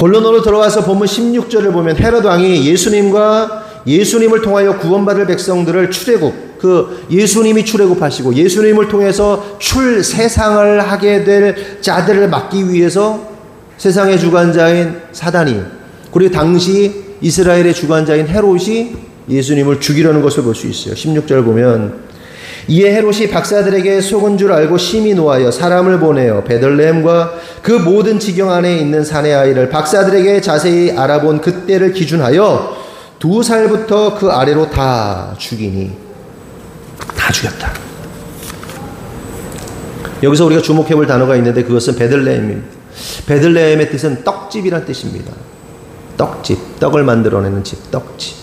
[SPEAKER 3] 본론으로 들어와서 본문 16절을 보면 헤롯 왕이 예수님과 예수님을 통하여 구원받을 백성들을 출애굽, 그 예수님이 출애굽하시고 예수님을 통해서 세상을 하게 될 자들을 막기 위해서 세상의 주관자인 사단이, 그리고 당시 이스라엘의 주관자인 헤롯이 예수님을 죽이려는 것을 볼 수 있어요. 16절 보면 이에 헤롯이 박사들에게 속은 줄 알고 심히 노하여 사람을 보내어 베들레헴과 그 모든 지경 안에 있는 사내 아이를 박사들에게 자세히 알아본 그때를 기준하여 2살부터 그 아래로 다 죽이니, 다 죽였다. 여기서 우리가 주목해 볼 단어가 있는데 그것은 베들레헴입니다. 베들레헴의 뜻은 떡집이란 뜻입니다. 떡집, 떡을 만들어내는 집, 떡집.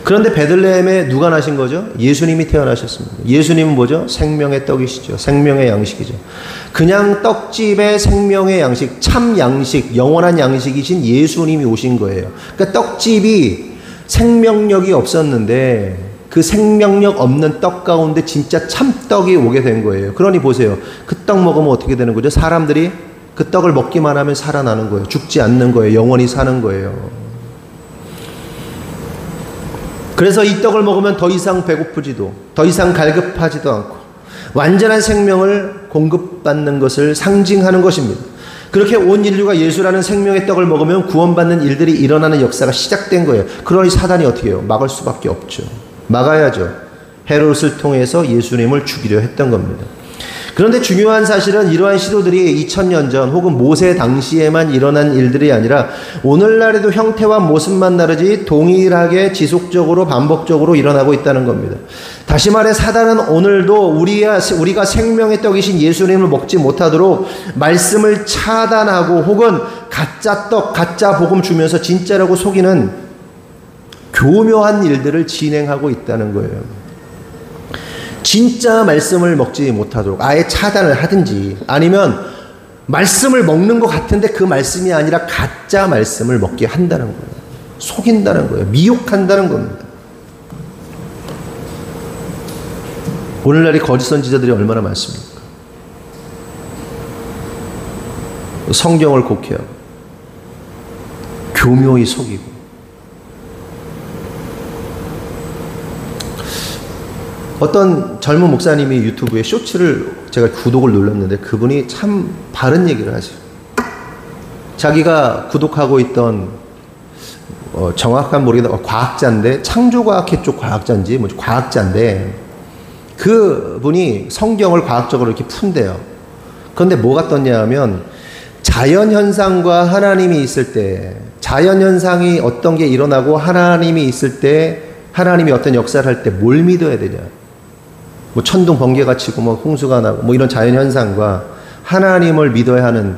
[SPEAKER 3] 그런데 베들레헴에 누가 나신 거죠? 예수님이 태어나셨습니다. 예수님은 뭐죠? 생명의 떡이시죠. 생명의 양식이죠. 그냥 떡집의 생명의 양식, 참 양식, 영원한 양식이신 예수님이 오신 거예요. 그러니까 떡집이 생명력이 없었는데 그 생명력 없는 떡 가운데 진짜 참떡이 오게 된 거예요. 그러니 보세요. 그 떡 먹으면 어떻게 되는 거죠? 사람들이 그 떡을 먹기만 하면 살아나는 거예요. 죽지 않는 거예요. 영원히 사는 거예요. 그래서 이 떡을 먹으면 더 이상 배고프지도, 더 이상 갈급하지도 않고 완전한 생명을 공급받는 것을 상징하는 것입니다. 그렇게 온 인류가 예수라는 생명의 떡을 먹으면 구원받는 일들이 일어나는 역사가 시작된 거예요. 그러니 사단이 어떻게 해요? 막을 수밖에 없죠. 막아야죠. 헤롯을 통해서 예수님을 죽이려 했던 겁니다. 그런데 중요한 사실은 이러한 시도들이 2000년 전 혹은 모세 당시에만 일어난 일들이 아니라 오늘날에도 형태와 모습만 다르지 동일하게 지속적으로 반복적으로 일어나고 있다는 겁니다. 다시 말해 사단은 오늘도 우리가 생명의 떡이신 예수님을 먹지 못하도록 말씀을 차단하고 혹은 가짜 떡, 가짜 복음 주면서 진짜라고 속이는 교묘한 일들을 진행하고 있다는 거예요. 진짜 말씀을 먹지 못하도록 아예 차단을 하든지, 아니면 말씀을 먹는 것 같은데 그 말씀이 아니라 가짜 말씀을 먹게 한다는 거예요. 속인다는 거예요. 미혹한다는 겁니다. 오늘날의 거짓 선지자들이 얼마나 많습니까? 성경을 곡해하고 교묘히 속이고. 어떤 젊은 목사님이 유튜브에 쇼츠를 제가 구독을 눌렀는데 그분이 참 바른 얘기를 하죠. 자기가 구독하고 있던 정확한 모르겠다, 과학자인데, 창조과학회 쪽 과학자인지 뭐 과학자인데, 그분이 성경을 과학적으로 이렇게 푼대요. 그런데 뭐가 떴냐 하면 자연현상과 하나님이 있을 때, 자연현상이 어떤 게 일어나고 하나님이 있을 때, 하나님이 어떤 역사를 할 때 뭘 믿어야 되냐. 뭐 천둥 번개가 치고 뭐 홍수가 나고 뭐 이런 자연현상과 하나님을 믿어야 하는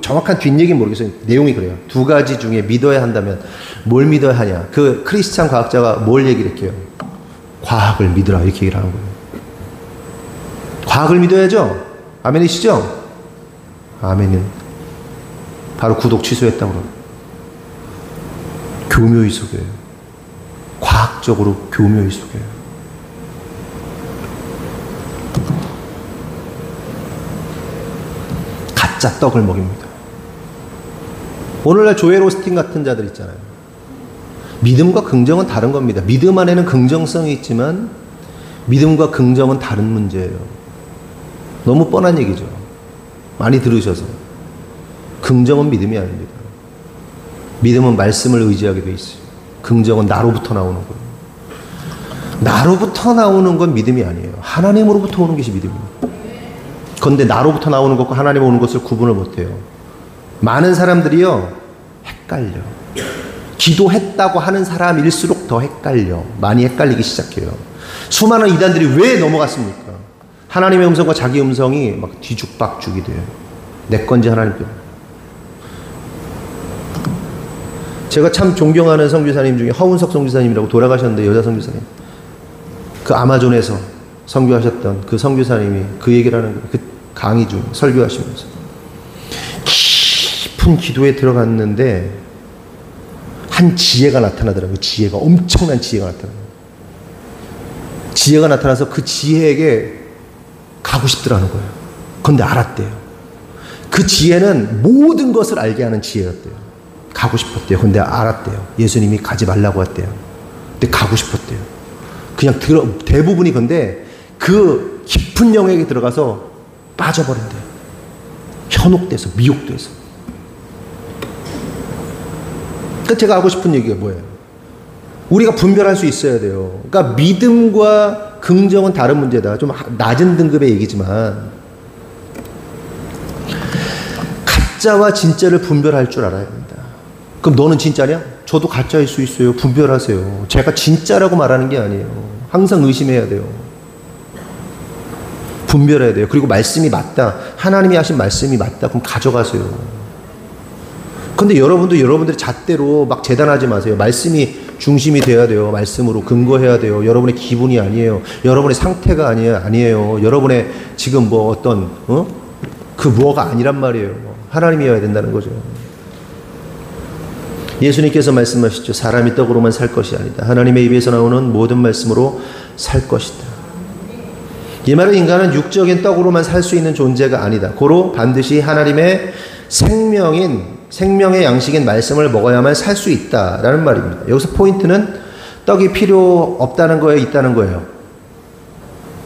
[SPEAKER 3] 정확한 뒷얘기는 모르겠어요. 내용이 그래요. 두 가지 중에 믿어야 한다면 뭘 믿어야 하냐. 그 크리스찬 과학자가 뭘 얘기를 했게요? 과학을 믿으라, 이렇게 얘기를 하는 거예요. 과학을 믿어야죠. 아멘이시죠? 아멘은 바로 구독 취소했다고 그러고 교묘히 속여요. 과학적으로 교묘히 속여요. 가짜 떡을 먹입니다. 오늘날 조엘 오스틴 같은 자들 있잖아요. 믿음과 긍정은 다른 겁니다. 믿음 안에는 긍정성이 있지만 믿음과 긍정은 다른 문제예요. 너무 뻔한 얘기죠. 많이 들으셔서. 긍정은 믿음이 아닙니다. 믿음은 말씀을 의지하게 돼 있어요. 긍정은 나로부터 나오는 거예요. 나로부터 나오는 건 믿음이 아니에요. 하나님으로부터 오는 것이 믿음입니다. 그런데 나로부터 나오는 것과 하나님 오는 것을 구분을 못해요. 많은 사람들이요, 헷갈려. 기도했다고 하는 사람일수록 더 헷갈려. 많이 헷갈리기 시작해요. 수많은 이단들이 왜 넘어갔습니까? 하나님의 음성과 자기 음성이 막 뒤죽박죽이 돼요. 내 건지 하나님 거. 제가 참 존경하는 선교사님 중에 허운석 선교사님이라고 돌아가셨는데, 여자 선교사님. 그 아마존에서 선교하셨던 그 선교사님이 그 얘기를 하는 거예요. 그 강의 중 설교하시면서 깊은 기도에 들어갔는데 한 지혜가 나타나더라고요. 지혜가, 엄청난 지혜가 나타나요. 지혜가 나타나서 그 지혜에게 가고 싶더라는 거예요. 그런데 알았대요. 그 지혜는 모든 것을 알게 하는 지혜였대요. 가고 싶었대요. 근데 알았대요. 예수님이 가지 말라고 했대요. 근데 가고 싶었대요. 그냥 대부분이 근데 그 깊은 영역에 들어가서 빠져버린대요. 현혹돼서, 미혹돼서. 그러니까 제가 하고 싶은 얘기가 뭐예요? 우리가 분별할 수 있어야 돼요. 그러니까 믿음과 긍정은 다른 문제다. 좀 낮은 등급의 얘기지만 가짜와 진짜를 분별할 줄 알아야 합니다. 그럼 너는 진짜냐? 저도 가짜일 수 있어요. 분별하세요. 제가 진짜라고 말하는 게 아니에요. 항상 의심해야 돼요. 분별해야 돼요. 그리고 말씀이 맞다. 하나님이 하신 말씀이 맞다. 그럼 가져가세요. 근데 여러분도 여러분들의 잣대로 막 재단하지 마세요. 말씀이 중심이 돼야 돼요. 말씀으로 근거해야 돼요. 여러분의 기분이 아니에요. 여러분의 상태가 아니에요. 여러분의 지금 뭐 어떤 그 뭐가 아니란 말이에요. 하나님이어야 된다는 거죠. 예수님께서 말씀하시죠. 사람이 떡으로만 살 것이 아니다. 하나님의 입에서 나오는 모든 말씀으로 살 것이다. 이 말은 인간은 육적인 떡으로만 살 수 있는 존재가 아니다. 고로 반드시 하나님의 생명의 양식인 말씀을 먹어야만 살 수 있다라는 말입니다. 여기서 포인트는 떡이 필요 없다는 거예요, 있다는 거예요?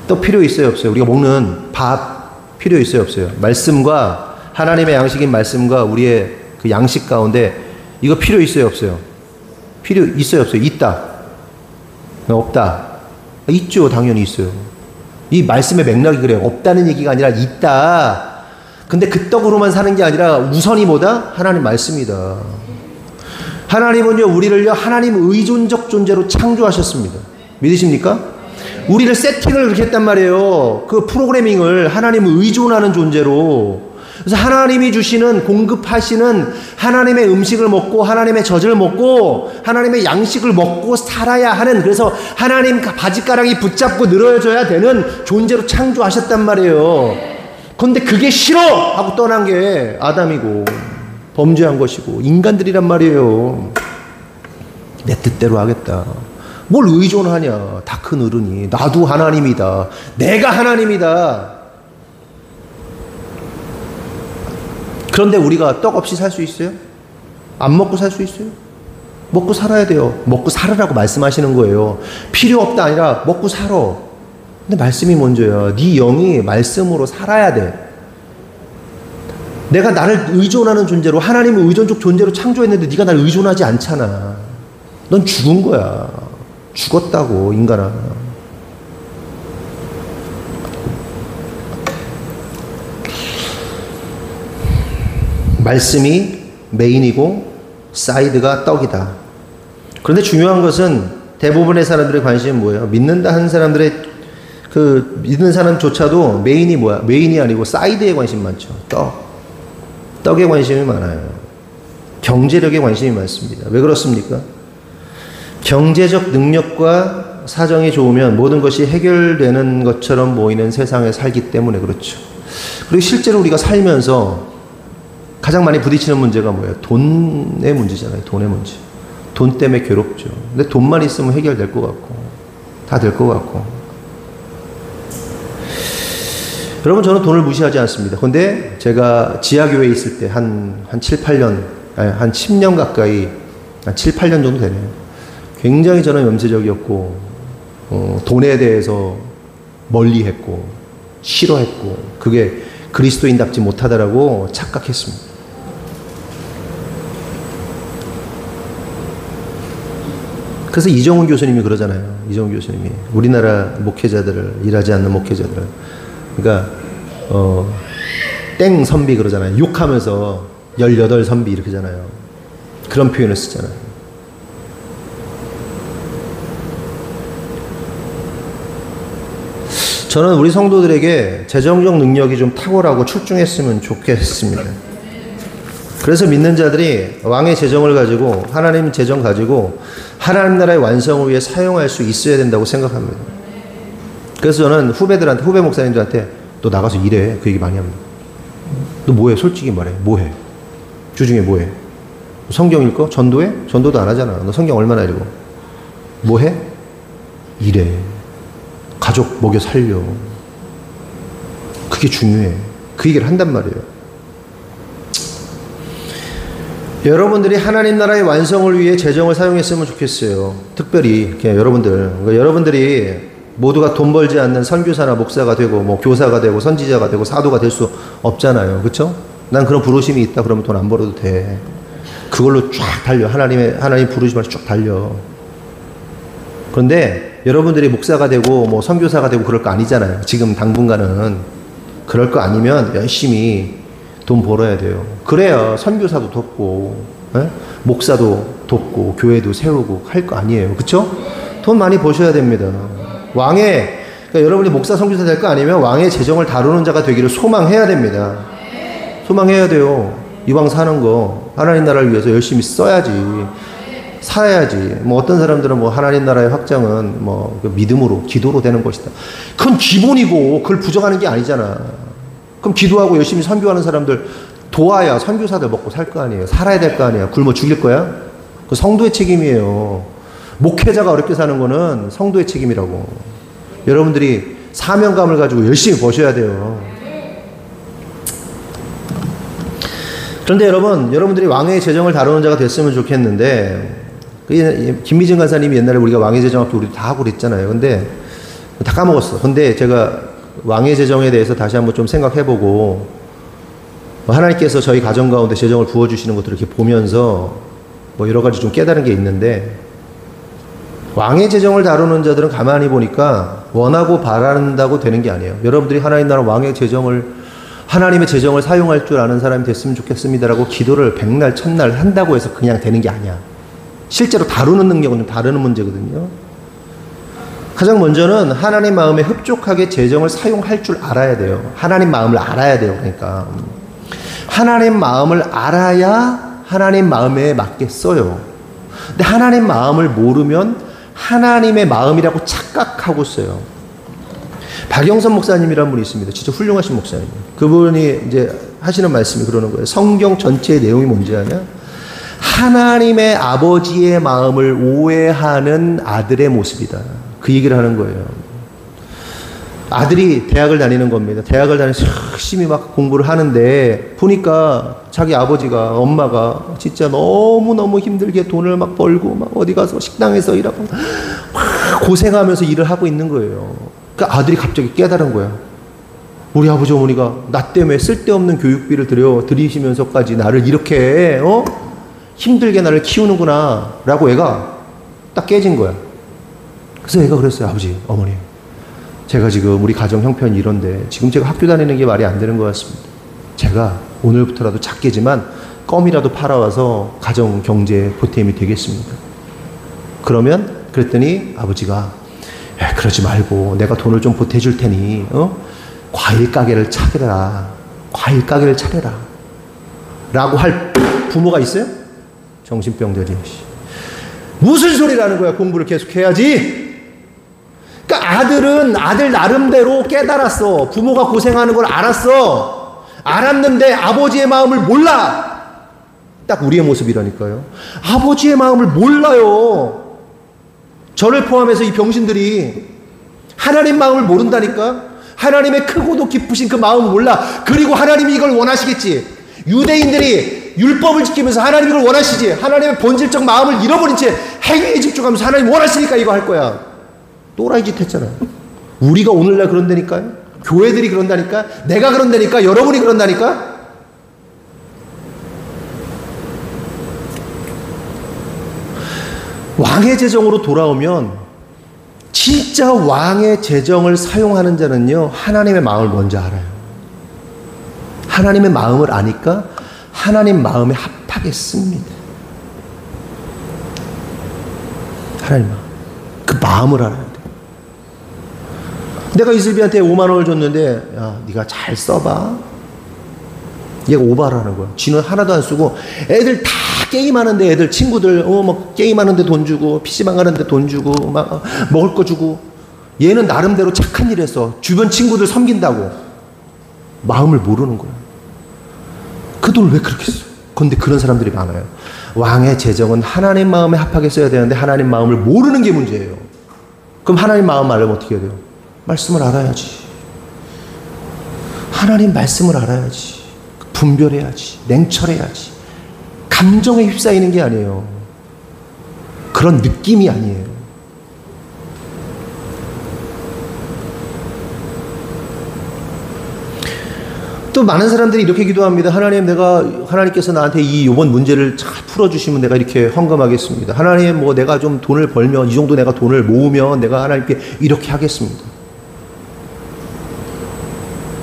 [SPEAKER 3] 떡 필요 있어요, 없어요? 우리가 먹는 밥 필요 있어요, 없어요? 말씀과 하나님의 양식인 말씀과 우리의 그 양식 가운데 이거 필요 있어요, 없어요? 필요 있어요, 없어요? 있다. 없다. 있죠, 당연히 있어요. 이 말씀의 맥락이 그래요. 없다는 얘기가 아니라 있다. 근데 그 떡으로만 사는 게 아니라 우선이 뭐다? 하나님 말씀이다. 하나님은요, 우리를요, 하나님 의존적 존재로 창조하셨습니다. 믿으십니까? 우리를 세팅을 그렇게 했단 말이에요. 그 프로그래밍을 하나님을 의존하는 존재로. 그래서 하나님이 주시는, 공급하시는 하나님의 음식을 먹고, 하나님의 젖을 먹고, 하나님의 양식을 먹고 살아야 하는, 그래서 하나님 바지가랑이 붙잡고 늘어져야 되는 존재로 창조하셨단 말이에요. 근데 그게 싫어! 하고 떠난 게 아담이고, 범죄한 것이고, 인간들이란 말이에요. 내 뜻대로 하겠다. 뭘 의존하냐. 다 큰 어른이. 나도 하나님이다. 내가 하나님이다. 그런데 우리가 떡 없이 살 수 있어요? 안 먹고 살 수 있어요? 먹고 살아야 돼요. 먹고 살으라고 말씀하시는 거예요. 필요 없다 아니라 먹고 살아. 근데 말씀이 먼저야. 네 영이 말씀으로 살아야 돼. 내가 나를 의존하는 존재로, 하나님을 의존적 존재로 창조했는데 네가 나를 의존하지 않잖아. 넌 죽은 거야. 죽었다고, 인간아. 말씀이 메인이고 사이드가 떡이다. 그런데 중요한 것은 대부분의 사람들의 관심은 뭐예요? 믿는다 하는 사람들의 그 믿는 사람조차도 메인이 뭐야? 메인이 아니고 사이드에 관심 많죠. 떡에 관심이 많아요. 경제력에 관심이 많습니다. 왜 그렇습니까? 경제적 능력과 사정이 좋으면 모든 것이 해결되는 것처럼 보이는 세상에 살기 때문에 그렇죠. 그리고 실제로 우리가 살면서 가장 많이 부딪히는 문제가 뭐예요? 돈의 문제잖아요. 돈의 문제. 돈 때문에 괴롭죠. 근데 돈만 있으면 해결될 것 같고 다 될 것 같고. 여러분, 저는 돈을 무시하지 않습니다. 근데 제가 지하교회에 있을 때 한 7, 8년, 아니, 한 10년 가까이, 한 7, 8년 정도 되네요. 굉장히 저는 염세적이었고, 돈에 대해서 멀리 했고, 싫어했고, 그게 그리스도인답지 못하다라고 착각했습니다. 그래서 이정훈 교수님이 그러잖아요. 이정훈 교수님이. 우리나라 목회자들을, 일하지 않는 목회자들을. 그러니까 땡 선비 그러잖아요. 욕하면서 18 선비 이렇게 하잖아요. 그런 표현을 쓰잖아요. 저는 우리 성도들에게 재정적 능력이 좀 탁월하고 출중했으면 좋겠습니다. 그래서 믿는 자들이 왕의 재정을 가지고, 하나님 재정 가지고 하나님 나라의 완성을 위해 사용할 수 있어야 된다고 생각합니다. 그래서 저는 후배 목사님들한테 너 나가서 일해. 그 얘기 많이 합니다. 너 뭐해? 솔직히 말해. 뭐해? 주중에 뭐해? 성경 읽어? 전도해? 전도도 안 하잖아. 너 성경 얼마나 읽어? 뭐해? 일해. 가족 먹여 살려. 그게 중요해. 그 얘기를 한단 말이에요. 여러분들이 하나님 나라의 완성을 위해 재정을 사용했으면 좋겠어요. 특별히 이렇게 그러니까 여러분들이 모두가 돈 벌지 않는 선교사나 목사가 되고 뭐 교사가 되고 선지자가 되고 사도가 될 수 없잖아요. 그렇죠? 난 그런 부르심이 있다 그러면 돈 안 벌어도 돼. 그걸로 쫙 달려. 하나님 부르심을 쭉 달려. 그런데 여러분들이 목사가 되고 뭐 선교사가 되고 그럴 거 아니잖아요. 지금 당분간은. 그럴 거 아니면 열심히 돈 벌어야 돼요. 그래야 선교사도 돕고 목사도 돕고 교회도 세우고 할 거 아니에요. 그렇죠? 돈 많이 버셔야 됩니다. 그러니까 여러분이 목사 선교사 될 거 아니면 왕의 재정을 다루는 자가 되기를 소망해야 됩니다. 소망해야 돼요. 이왕 사는 거 하나님 나라를 위해서 열심히 써야지. 살아야지. 뭐 어떤 사람들은 뭐 하나님 나라의 확장은 뭐 믿음으로 기도로 되는 것이다. 그건 기본이고 그걸 부정하는 게 아니잖아. 그럼 기도하고 열심히 선교하는 사람들 도와야 선교사들 먹고 살 거 아니에요. 살아야 될 거 아니에요. 굶어 죽일 거야? 그 성도의 책임이에요. 목회자가 어렵게 사는 거는 성도의 책임이라고. 여러분들이 사명감을 가지고 열심히 버셔야 돼요. 그런데 여러분들이 왕의 재정을 다루는 자가 됐으면 좋겠는데, 김미진 간사님이 옛날에 우리가 왕의 재정학교 우리도 다 하고 그랬잖아요. 근데 다 까먹었어. 근데 제가 왕의 재정에 대해서 다시 한번 좀 생각해보고, 하나님께서 저희 가정 가운데 재정을 부어주시는 것들을 이렇게 보면서 뭐 여러 가지 좀 깨달은 게 있는데, 왕의 재정을 다루는 자들은 가만히 보니까 원하고 바란다고 되는 게 아니에요. 여러분들이 하나님 나라 하나님의 재정을 사용할 줄 아는 사람이 됐으면 좋겠습니다라고 기도를 백날 첫날 한다고 해서 그냥 되는 게 아니야. 실제로 다루는 능력은 좀 다르는 문제거든요. 가장 먼저는 하나님 마음에 흡족하게 재정을 사용할 줄 알아야 돼요. 하나님 마음을 알아야 돼요. 그러니까 하나님 마음을 알아야 하나님 마음에 맞게 써요. 근데 하나님 마음을 모르면 하나님의 마음이라고 착각하고 써요. 박영선 목사님이라는 분이 있습니다. 진짜 훌륭하신 목사님. 그분이 이제 하시는 말씀이 그러는 거예요. 성경 전체의 내용이 뭔지 아냐? 하나님의 아버지의 마음을 오해하는 아들의 모습이다. 그 얘기를 하는 거예요. 아들이 대학을 다니는 겁니다. 대학을 다니면서 열심히 막 공부를 하는데 보니까 자기 아버지가, 엄마가 진짜 너무너무 힘들게 돈을 막 벌고 막 어디 가서 식당에서 일하고 막 고생하면서 일을 하고 있는 거예요. 그러니까 아들이 갑자기 깨달은 거야. 우리 아버지 어머니가 나 때문에 쓸데없는 교육비를 들이시면서까지 나를 이렇게 힘들게 나를 키우는구나 라고 애가 딱 깨진 거야. 그래서 애가 그랬어요. 아버지 어머니, 제가 지금 우리 가정 형편이 이런데 지금 제가 학교 다니는 게 말이 안 되는 것 같습니다. 제가 오늘부터라도 작게지만 껌이라도 팔아와서 가정 경제 보탬이 되겠습니다. 그랬더니 아버지가 그러지 말고 내가 돈을 좀 보태줄 테니 과일 가게를 차려라. 과일 가게를 차려라. 라고 할 부모가 있어요? 정신병자지. 무슨 소리라는 거야. 공부를 계속 해야지. 그러니까 아들은 아들 나름대로 깨달았어. 부모가 고생하는 걸 알았어. 알았는데 아버지의 마음을 몰라. 딱 우리의 모습이라니까요. 아버지의 마음을 몰라요. 저를 포함해서 이 병신들이 하나님 마음을 모른다니까. 하나님의 크고도 깊으신 그 마음을 몰라. 그리고 하나님이 이걸 원하시겠지. 유대인들이 율법을 지키면서 하나님 이걸 원하시지. 하나님의 본질적 마음을 잃어버린 채 행위에 집중하면서 하나님 원하시니까 이거 할 거야. 또라이 짓 했잖아요. 우리가 오늘날 그런다니까요. 교회들이 그런다니까. 내가 그런다니까. 여러분이 그런다니까. 왕의 재정으로 돌아오면 진짜 왕의 재정을 사용하는 자는요, 하나님의 마음을 먼저 알아요. 하나님의 마음을 아니까 하나님 마음에 합하겠습니다. 하나님 마음. 그 마음을 알아야 돼. 내가 이슬비한테 5만 원을 줬는데, 야, 네가 잘 써봐. 얘가 오바라는 거야. 지는 하나도 안 쓰고 애들 다 게임하는데, 애들 친구들 막 게임하는데 돈 주고, PC방 가는데 돈 주고, 막 먹을 거 주고. 얘는 나름대로 착한 일 했어. 주변 친구들 섬긴다고. 마음을 모르는 거야. 그 돈을 왜 그렇게 써? 그런데 그런 사람들이 많아요. 왕의 재정은 하나님 마음에 합하게 써야 되는데 하나님 마음을 모르는 게 문제예요. 그럼 하나님 마음 알려면 어떻게 해야 돼요? 말씀을 알아야지. 하나님 말씀을 알아야지. 분별해야지. 냉철해야지. 감정에 휩싸이는 게 아니에요. 그런 느낌이 아니에요. 또 많은 사람들이 이렇게 기도합니다. 하나님, 하나님께서 나한테 이번 문제를 잘 풀어주시면 내가 이렇게 헌금하겠습니다. 하나님, 내가 좀 돈을 벌면, 이 정도 내가 돈을 모으면 내가 하나님께 이렇게 하겠습니다.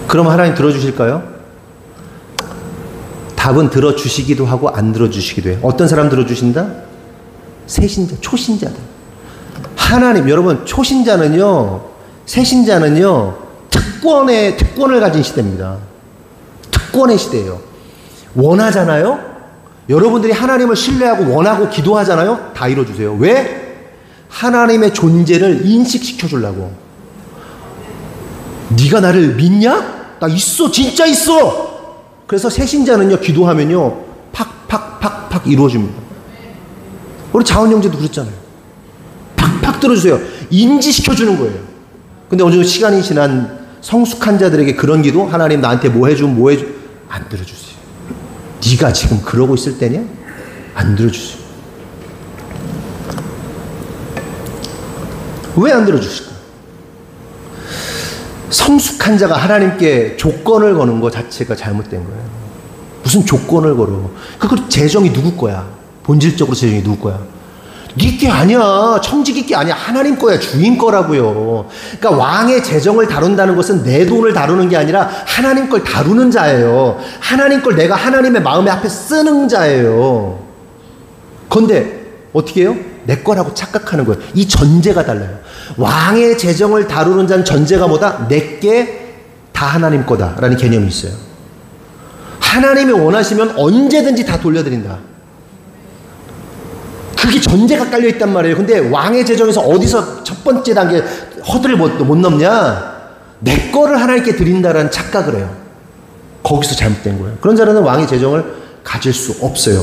[SPEAKER 3] 그러면 하나님 들어주실까요? 답은 들어주시기도 하고 안 들어주시기도 해요. 어떤 사람 들어주신다? 새신자, 초신자들. 하나님, 여러분, 새신자는요, 특권을 가진 시대입니다. 특권의 시대예요. 원하잖아요? 여러분들이 하나님을 신뢰하고 원하고 기도하잖아요? 다 이뤄주세요. 왜? 하나님의 존재를 인식시켜 주려고. 네가 나를 믿냐? 나 있어, 진짜 있어. 그래서 새신자는요, 기도하면요, 팍팍팍팍 이루어집니다. 우리 자원 형제도 그랬잖아요. 팍팍 들어주세요. 인지시켜 주는 거예요. 근데 어느 정도 시간이 지난 성숙한 자들에게 그런 기도, 하나님 나한테 뭐 해주면 안 들어주세요. 네가 지금 그러고 있을 때냐? 안 들어주세요. 왜 안 들어주실까? 성숙한 자가 하나님께 조건을 거는 것 자체가 잘못된 거예요. 무슨 조건을 걸어? 그 재정이 누구 거야? 본질적으로 재정이 누구 거야? 네 게 아니야. 청지기 게 아니야. 하나님 거야. 주인 거라고요. 그러니까 왕의 재정을 다룬다는 것은 내 돈을 다루는 게 아니라 하나님 걸 다루는 자예요. 하나님 걸 내가 하나님의 마음에 앞에 쓰는 자예요. 그런데 어떻게 해요? 내 거라고 착각하는 거예요. 이 전제가 달라요. 왕의 재정을 다루는 자는 전제가 뭐다? 내게 다 하나님 거다라는 개념이 있어요. 하나님이 원하시면 언제든지 다 돌려드린다. 그게 전제가 깔려있단 말이에요. 근데 왕의 재정에서 어디서 첫 번째 단계 허들을 못 넘냐? 내 거를 하나님께 드린다라는 착각을 해요. 거기서 잘못된 거예요. 그런 자는 왕의 재정을 가질 수 없어요.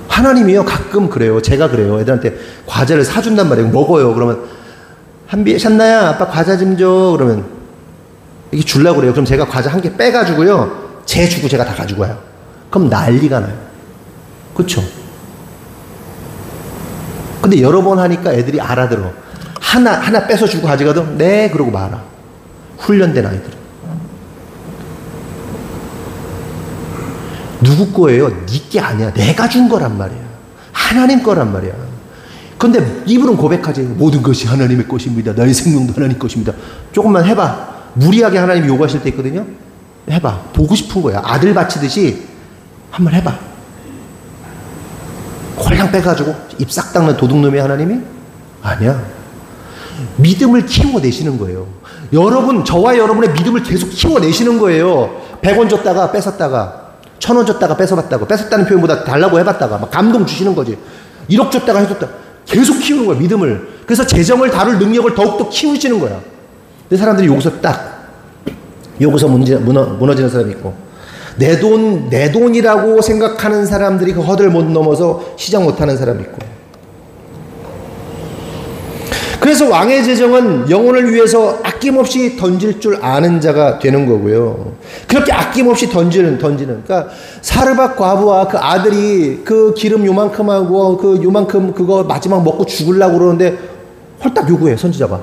[SPEAKER 3] 하나님이요, 가끔 그래요. 제가 그래요. 애들한테 과자를 사준단 말이에요. 먹어요. 그러면 샨나야, 아빠 과자 좀 줘. 그러면 이렇게 주려고 그래요. 그럼 제가 과자 한 개 빼가지고요, 쟤 주고 제가 다 가지고 와요. 그럼 난리가 나요. 그쵸? 근데 여러 번 하니까 애들이 알아들어. 하나 뺏어 주고 가져가도 네 그러고 말아. 훈련된 아이들은. 누구 거예요? 네 게 아니야. 내가 준 거란 말이야. 하나님 거란 말이야. 근데 입으로는 고백하지. 모든 것이 하나님의 것입니다. 나의 생명도 하나님 것입니다. 조금만 해봐. 무리하게 하나님이 요구하실 때 있거든요. 해봐. 보고 싶은 거야. 아들 바치듯이 한번 해봐. 홀랑 빼가지고 입 싹 닦는 도둑놈이 하나님이? 아니야. 믿음을 키워내시는 거예요. 여러분, 저와 여러분의 믿음을 계속 키워내시는 거예요. 100원 줬다가 뺏었다가, 1000원 줬다가 뺏어봤다가, 뺏었다는 표현보다 달라고 해봤다가 막 감동 주시는 거지. 1억 줬다가 해줬다. 계속 키우는 거야, 믿음을. 그래서 재정을 다룰 능력을 더욱더 키우시는 거야. 근데 사람들이 여기서 무너지는 사람이 있고, 내 돈이라고 생각하는 사람들이 그 허들을 못 넘어서 시작 못하는 사람이 있고. 그래서 왕의 재정은 영혼을 위해서 아낌없이 던질 줄 아는 자가 되는 거고요. 그렇게 아낌없이 던지는. 그러니까 사르밧 과부와 그 아들이 그 기름 요만큼 하고 그 요만큼 그거 마지막 먹고 죽으려고 그러는데 홀딱 요구해, 선지자가.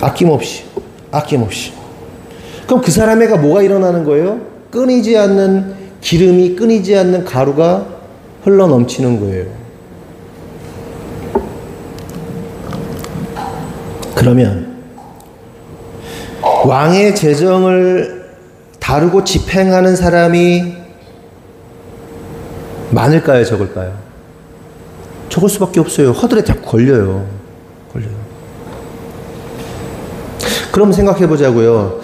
[SPEAKER 3] 아낌없이. 그럼 그 사람에게 뭐가 일어나는 거예요? 끊이지 않는 기름이, 끊이지 않는 가루가 흘러 넘치는 거예요. 그러면 왕의 재정을 다루고 집행하는 사람이 많을까요, 적을까요? 적을 수밖에 없어요. 허들에 자꾸 걸려요. 그럼 생각해 보자고요.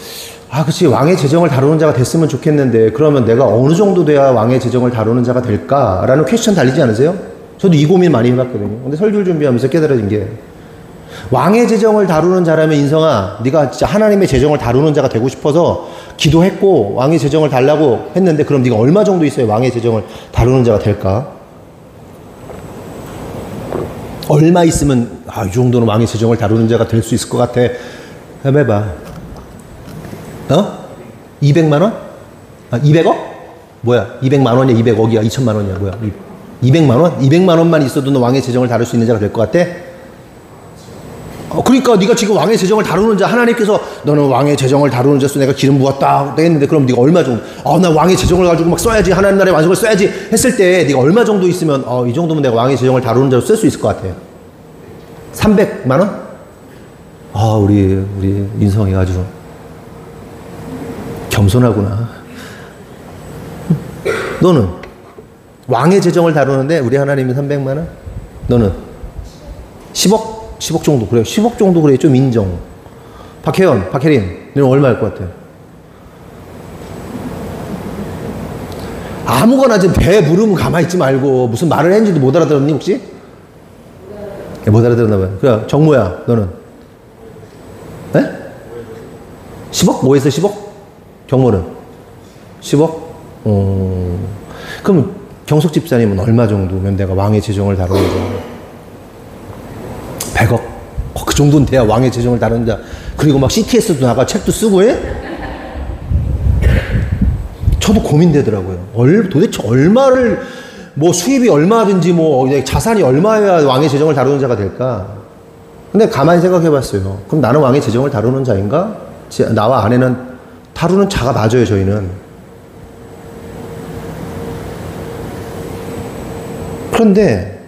[SPEAKER 3] 그치, 왕의 재정을 다루는 자가 됐으면 좋겠는데, 그러면 내가 어느 정도 돼야 왕의 재정을 다루는 자가 될까라는 퀘스천 달리지 않으세요? 저도 이 고민 많이 해봤거든요. 근데 설교를 준비하면서 깨달아진 게, 왕의 재정을 다루는 자라면, 인성아, 네가 진짜 하나님의 재정을 다루는 자가 되고 싶어서 기도했고 왕의 재정을 달라고 했는데, 그럼 네가 얼마 정도 있어야 왕의 재정을 다루는 자가 될까? 얼마 있으면 이 정도는 왕의 재정을 다루는 자가 될 수 있을 것 같아. 해봐. 200만 원? 200억? 뭐야? 200만 원이야? 200억이야? 2천만 원이야? 뭐야? 200만 원? 200만 원만 있어도 너 왕의 재정을 다룰 수 있는 자가 될 것 같아? 그러니까 네가 지금 왕의 재정을 다루는 자, 하나님께서 너는 왕의 재정을 다루는 자서 내가 기름 부었다 했는데, 그럼 네가 얼마 정도, 나 왕의 재정을 가지고 막 써야지, 하나님 나라의 완성을 써야지 했을 때 네가 얼마 정도 있으면 이 정도면 내가 왕의 재정을 다루는 자로 쓸 수 있을 것 같아? 300만 원? 우리 인성이가 아주 겸손하구나. 너는 왕의 재정을 다루는데 우리 하나님이 300만 원? 너는 10억? 10억 정도. 그래, 10억 정도. 그래, 좀 인정. 박혜린 너는 얼마 할 것 같아? 아무거나 좀 배 물으면 가만히 있지 말고 무슨 말을 했는지도 못 알아들었니 혹시? 못 알아들었나 봐요. 그래, 정모야 너는? 에? 10억? 뭐 했어 10억? 정모는? 10억? 그럼 경석 집사님은 얼마 정도면 내가 왕의 재정을 다루는 자? 100억? 그 정도는 돼야 왕의 재정을 다루는 자. 그리고 막 CTS도 나가 책도 쓰고 해? 저도 고민되더라고요. 도대체 얼마를, 뭐 수입이 얼마든지 뭐 자산이 얼마여야 왕의 재정을 다루는 자가 될까? 근데 가만히 생각해 봤어요. 그럼 나는 왕의 재정을 다루는 자인가? 나와 아내는 다루는 자가 맞아요, 저희는. 그런데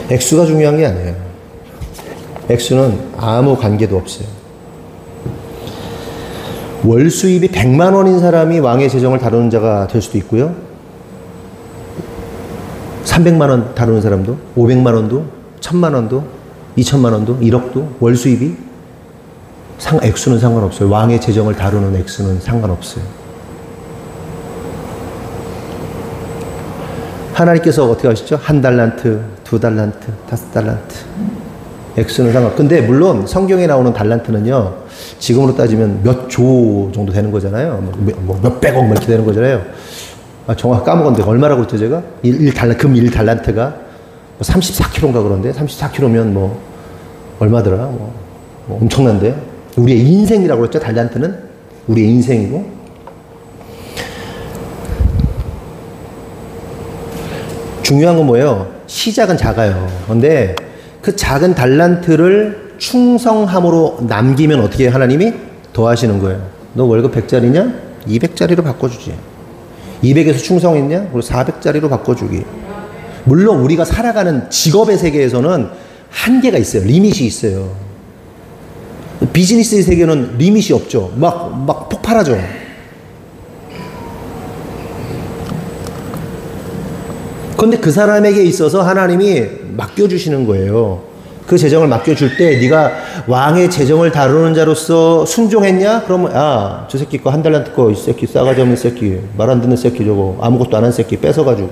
[SPEAKER 3] 액수가 중요한 게 아니에요. 액수는 아무 관계도 없어요. 월 수입이 100만 원인 사람이 왕의 재정을 다루는 자가 될 수도 있고요. 300만 원 다루는 사람도, 500만 원도, 1000만 원도, 2000만 원도, 1억도, 월 수입이 액수는 상관없어요. 왕의 재정을 다루는 액수는 상관없어요. 하나님께서 어떻게 하시죠? 1달란트, 2달란트, 5달란트. 액수는 근데 물론 성경에 나오는 달란트는요, 지금으로 따지면 몇 조 정도 되는 거잖아요. 몇백억 이렇게 되는 거잖아요. 정확히 까먹었는데 얼마라고 그랬죠, 제가? 금 1달란트가 34kg인가 그런데? 34kg면 뭐, 얼마더라? 뭐 엄청난데? 우리의 인생이라고 그랬죠, 달란트는? 우리의 인생이고. 중요한 건 뭐예요? 시작은 작아요. 근데 그 작은 달란트를 충성함으로 남기면 어떻게 해요? 하나님이 더하시는 거예요. 너 월급 100짜리냐? 200짜리로 바꿔주지. 200에서 충성했냐? 그리고 400짜리로 바꿔주기. 물론 우리가 살아가는 직업의 세계에서는 한계가 있어요. 리밋이 있어요. 비즈니스의 세계는 리밋이 없죠. 막 폭발하죠. 그런데 그 사람에게 있어서 하나님이 맡겨주시는 거예요. 그 재정을 맡겨줄 때 네가 왕의 재정을 다루는 자로서 순종했냐? 그러면 저 새끼 거 1달란트 거 이 새끼 싸가지 없는 새끼, 말 안 듣는 새끼, 저거 아무것도 안 한 새끼 뺏어가지고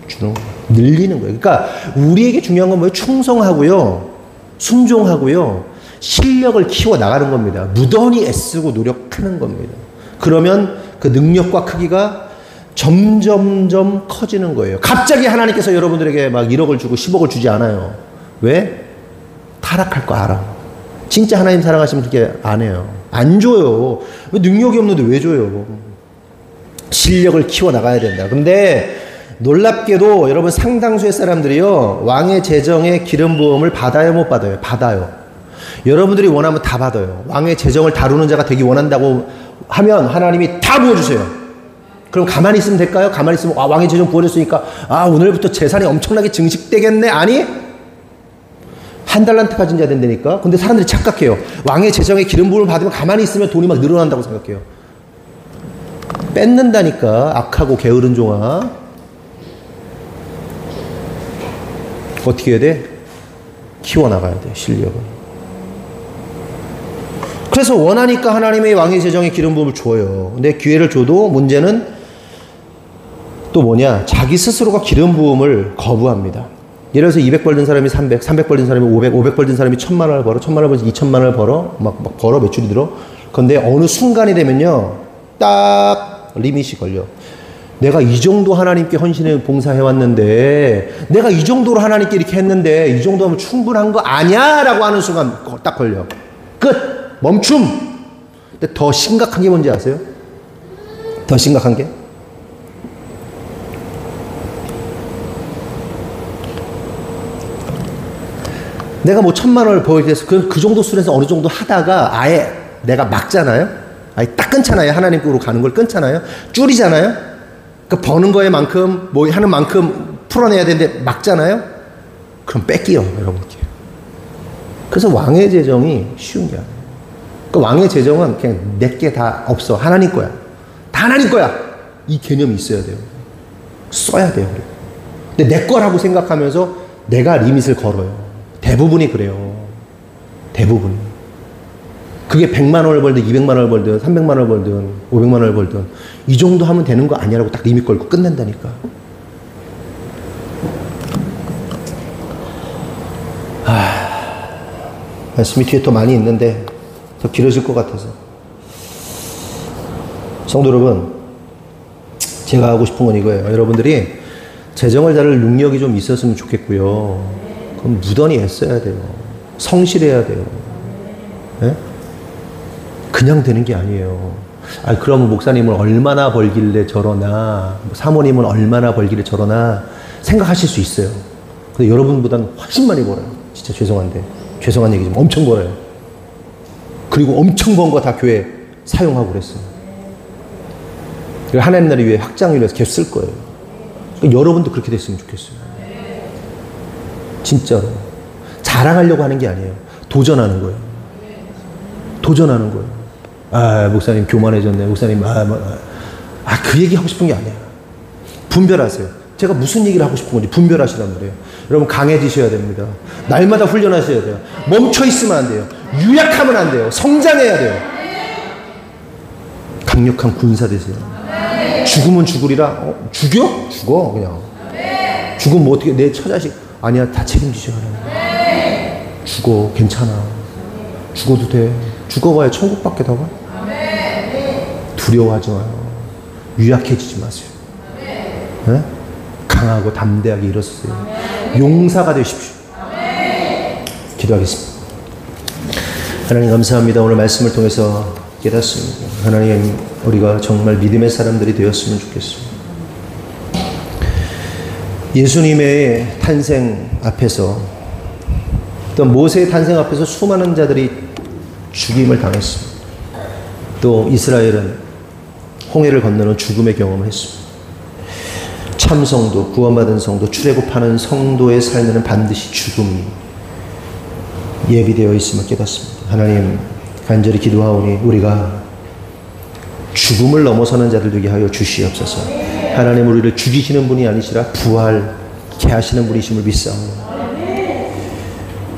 [SPEAKER 3] 주는 거예요. 늘리는 거예요. 그러니까 우리에게 중요한 건 뭐예요? 충성하고요, 순종하고요, 실력을 키워 나가는 겁니다. 무던히 애쓰고 노력하는 겁니다. 그러면 그 능력과 크기가 점점점 커지는 거예요. 갑자기 하나님께서 여러분들에게 막 1억을 주고 10억을 주지 않아요. 왜? 타락할 거 알아. 진짜 하나님 사랑하시면 그렇게 안 해요. 안 줘요. 왜 능력이 없는데 왜 줘요? 실력을 키워 나가야 된다. 근데 놀랍게도 여러분 상당수의 사람들이요, 왕의 재정의 기름 부음을 받아요, 못 받아요? 받아요. 여러분들이 원하면 다 받아요. 왕의 재정을 다루는 자가 되기 원한다고 하면 하나님이 다 부어주세요. 그럼 가만히 있으면 될까요? 가만히 있으면 왕의 재정 부어줬으니까 오늘부터 재산이 엄청나게 증식되겠네? 아니, 1달란트 가진 자 된다니까. 근데 사람들이 착각해요. 왕의 재정에 기름 부음을 받으면 가만히 있으면 돈이 막 늘어난다고 생각해요. 뺏는다니까. 악하고 게으른 종아. 어떻게 해야 돼? 키워나가야 돼, 실력을. 그래서 원하니까 하나님의 왕의 재정에 기름 부음을 줘요. 근데 기회를 줘도 문제는 또 뭐냐? 자기 스스로가 기름 부음을 거부합니다. 예를 들어서 200벌 든 사람이 300, 300벌 든 사람이 500, 500벌 든 사람이 1000만 원을 벌어, 1000만 원을 벌어서 2000만 원을 벌어, 막 벌어, 매출이 들어. 그런데 어느 순간이 되면요, 딱 리밋이 걸려. 내가 이 정도 하나님께 헌신해 봉사해왔는데, 내가 이 정도로 하나님께 이렇게 했는데, 이 정도 하면 충분한 거 아니야? 라고 하는 순간 딱 걸려. 끝! 멈춤! 근데 더 심각한 게 뭔지 아세요? 더 심각한 게 내가 뭐 1,000만 원을 벌게 돼서 그 정도 수준에서 어느 정도 하다가 아예 내가 막잖아요. 아예 딱 끊잖아요. 하나님 쪽으로 가는 걸 끊잖아요. 줄이잖아요. 그 버는 거에 만큼 뭐 하는 만큼 풀어내야 되는데 막잖아요. 그럼 뺏기요, 여러분께. 그래서 왕의 재정이 쉬운 게 아니에요. 그 왕의 재정은 그냥 내게 다 없어. 하나님 거야. 다 하나님 거야. 이 개념이 있어야 돼요. 써야 돼요. 근데 내 거라고 생각하면서 내가 리밋을 걸어요. 대부분이 그래요. 대부분. 그게 100만 원을 벌든 200만 원을 벌든 300만 원을 벌든 500만 원을 벌든 이 정도 하면 되는 거 아니라고 딱 리밋 걸고 끝낸다니까. 말씀이 뒤에 더 많이 있는데 더 길어질 것 같아서. 성도 여러분, 제가 하고 싶은 건 이거예요. 여러분들이 재정을 다룰 능력이 좀 있었으면 좋겠고요. 그럼 무던히 애써야 돼요. 성실해야 돼요. 네? 그냥 되는 게 아니에요. 그러면 목사님은 얼마나 벌길래 저러나, 사모님은 얼마나 벌길래 저러나 생각하실 수 있어요. 근데 여러분보다는 훨씬 많이 벌어요. 진짜 죄송한데. 죄송한 얘기지만 엄청 벌어요. 그리고 엄청 번 거 다 교회 사용하고 그랬어요. 그리고 하나님 나라를 위해 확장을 위해서 계속 쓸 거예요. 그러니까 여러분도 그렇게 됐으면 좋겠어요. 진짜로. 자랑하려고 하는 게 아니에요. 도전하는 거예요. 도전하는 거예요. 목사님 교만해졌네. 목사님, 그 얘기 하고 싶은 게 아니야. 분별하세요. 제가 무슨 얘기를 하고 싶은 건지 분별하시란 말이에요. 여러분, 강해지셔야 됩니다. 날마다 훈련하셔야 돼요. 멈춰있으면 안 돼요. 유약하면 안 돼요. 성장해야 돼요. 강력한 군사 되세요. 죽으면 죽으리라. 죽여? 죽어, 그냥. 죽으면 뭐 어떻게, 내 처자식. 아니야, 다 책임지셔야 해요. 죽어, 괜찮아. 죽어도 돼. 죽어봐야 천국 밖에 더 가. 두려워하지 마요. 유약해지지 마세요. 네? 강하고 담대하게 일어서세요. 용사가 되십시오. 기도하겠습니다. 하나님 감사합니다. 오늘 말씀을 통해서 깨닫습니다. 하나님, 우리가 정말 믿음의 사람들이 되었으면 좋겠습니다. 예수님의 탄생 앞에서, 또 모세의 탄생 앞에서 수많은 자들이 죽임을 당했습니다. 또 이스라엘은 홍해를 건너는 죽음의 경험을 했습니다. 참 성도, 구원받은 성도, 출애굽하는 성도의 삶에는 반드시 죽음이 예비되어 있음을 깨닫습니다. 하나님, 간절히 기도하오니 우리가 죽음을 넘어서는 자들 되게 하여 주시옵소서. 하나님, 우리를 죽이시는 분이 아니시라 부활케 하시는 분이심을 믿사옵니다.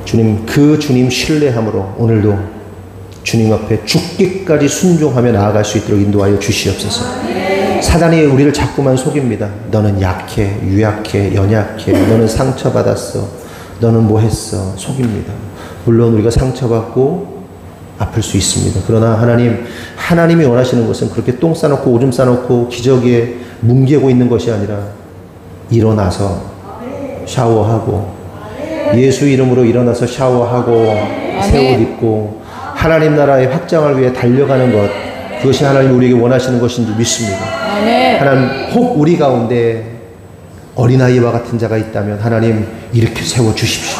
[SPEAKER 3] 주님, 그 주님 신뢰함으로 오늘도 주님 앞에 죽기까지 순종하며 나아갈 수 있도록 인도하여 주시옵소서. 사단이 우리를 자꾸만 속입니다. 너는 약해, 유약해, 연약해, 너는 상처받았어, 너는 뭐 했어, 속입니다. 물론 우리가 상처받고 아플 수 있습니다. 그러나 하나님이 원하시는 것은 그렇게 똥 싸놓고 오줌 싸놓고 기저귀에 뭉개고 있는 것이 아니라 일어나서 샤워하고, 예수 이름으로 일어나서 샤워하고 새 옷 입고 하나님 나라의 확장을 위해 달려가는 것, 그것이 하나님 우리에게 원하시는 것인 줄 믿습니다. 하나님, 혹 우리 가운데 어린아이와 같은 자가 있다면 하나님 이렇게 세워주십시오.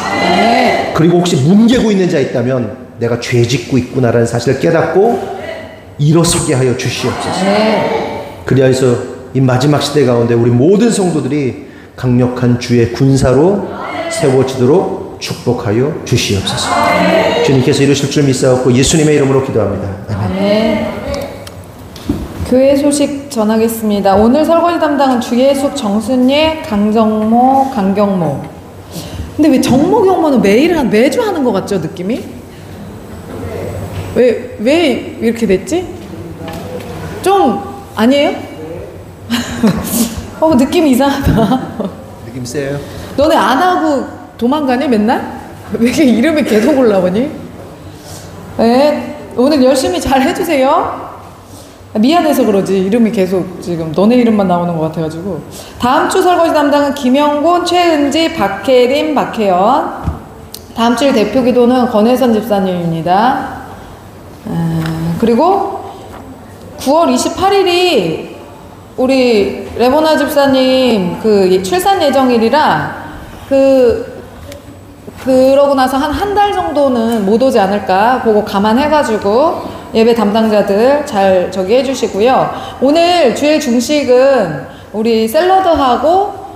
[SPEAKER 3] 그리고 혹시 뭉개고 있는 자 있다면 내가 죄 짓고 있구나라는 사실을 깨닫고 일어서게 하여 주시옵소서. 그리하여서 이 마지막 시대 가운데 우리 모든 성도들이 강력한 주의 군사로 세워지도록 축복하여 주시옵소서. 주님께서 이루실 줄 믿사옵고 예수님의 이름으로 기도합니다. 아멘.
[SPEAKER 4] 교회 소식 전하겠습니다. 오늘 설거지 담당은 주예숙, 정순예, 강정모, 강경모. 근데 왜 정모, 경모는 매주 하는 것 같죠, 느낌이? 왜 이렇게 됐지? 좀 아니에요? 느낌 이상하다.
[SPEAKER 3] 느낌 세요?
[SPEAKER 4] 너네 안 하고 도망가니 맨날? 왜 이렇게 이름이 계속 올라오니? 네, 오늘 열심히 잘 해주세요. 미안해서 그러지, 이름이 계속 지금 너네 이름만 나오는 것 같아가지고. 다음 주 설거지 담당은 김영곤, 최은지, 박혜림, 박혜연. 다음 주일 대표 기도는 권혜선 집사님입니다. 그리고 9월 28일이 우리 레모나 집사님 그 출산 예정일이라 그러고 나서 한 달 정도는 못 오지 않을까 그거 감안해가지고 예배 담당자들 잘 저기 해주시고요. 오늘 주일 중식은 우리 샐러드하고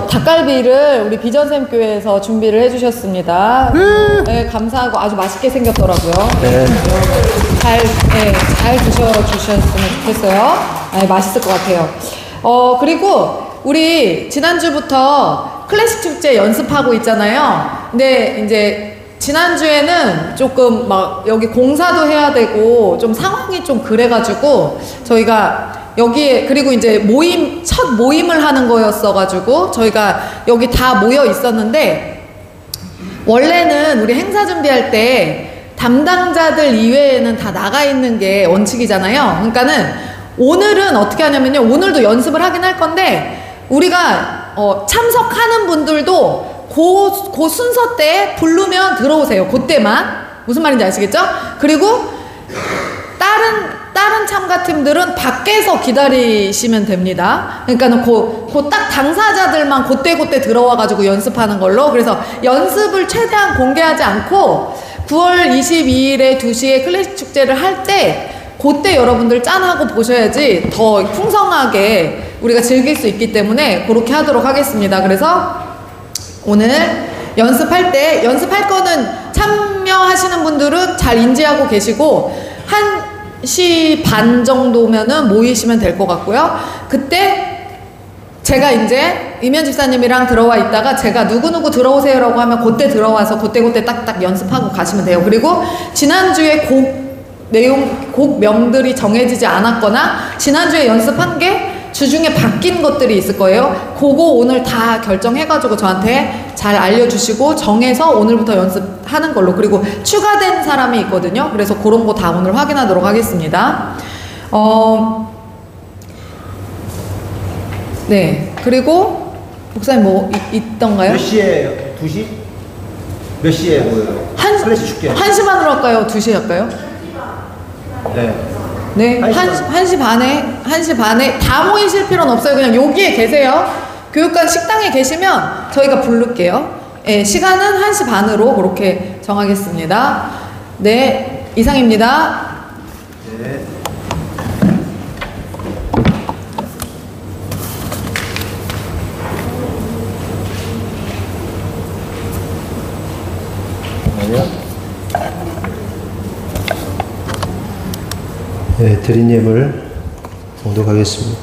[SPEAKER 4] 닭갈비를 우리 비전샘 교회에서 준비를 해주셨습니다. 네, 감사하고 아주 맛있게 생겼더라고요.
[SPEAKER 3] 네.
[SPEAKER 4] 잘 드셔주셨으면 좋겠어요. 네, 맛있을 것 같아요. 그리고 우리 지난주부터 클래식 축제 연습하고 있잖아요. 근데 이제 지난주에는 조금 막 여기 공사도 해야 되고 좀 상황이 좀 그래가지고 저희가 여기에 그리고 이제 첫 모임을 하는 거였어가지고 저희가 여기 다 모여 있었는데 원래는 우리 행사 준비할 때 담당자들 이외에는 다 나가 있는 게 원칙이잖아요. 그러니까는 오늘은 어떻게 하냐면요. 오늘도 연습을 하긴 할 건데 우리가 참석하는 분들도 그 순서 때 부르면 들어오세요. 그때만. 무슨 말인지 아시겠죠? 그리고 다른 참가팀들은 밖에서 기다리시면 됩니다. 그러니까는 딱 당사자들만 그때 들어와가지고 연습하는 걸로. 그래서 연습을 최대한 공개하지 않고 9월 22일에 2시에 클래식 축제를 할 때 그때 여러분들 짠하고 보셔야지 더 풍성하게 우리가 즐길 수 있기 때문에 그렇게 하도록 하겠습니다. 그래서 오늘 연습할 거는 참여하시는 분들은 잘 인지하고 계시고 1시 반 정도면은 모이시면 될 것 같고요. 그때 제가 이제 이면 집사님이랑 들어와 있다가 제가 누구누구 들어오세요라고 하면 그때 들어와서 그때 딱딱 연습하고 가시면 돼요. 그리고 지난주에 곡명들이 정해지지 않았거나 지난주에 연습한 게 주중에 바뀐 것들이 있을 거예요. 그거 오늘 다 결정해가지고 저한테 잘 알려주시고 정해서 오늘부터 연습하는 걸로. 그리고 추가된 사람이 있거든요. 그래서 그런 거 다 오늘 확인하도록 하겠습니다. 네. 그리고 목사님 뭐 있던가요?
[SPEAKER 3] 몇 시에 2시? 몇 시에 모여요? 클래식 축제.
[SPEAKER 4] 1시 반으로 할까요? 2시 할까요?
[SPEAKER 3] 네.
[SPEAKER 4] 네, 1시 반에 다 모이실 필요는 없어요. 그냥 여기에 계세요. 교육관 식당에 계시면 저희가 부를게요. 네, 시간은 1시 반으로 그렇게 정하겠습니다. 네, 이상입니다.
[SPEAKER 3] 네. 네, 드린 예물 봉독하겠습니다.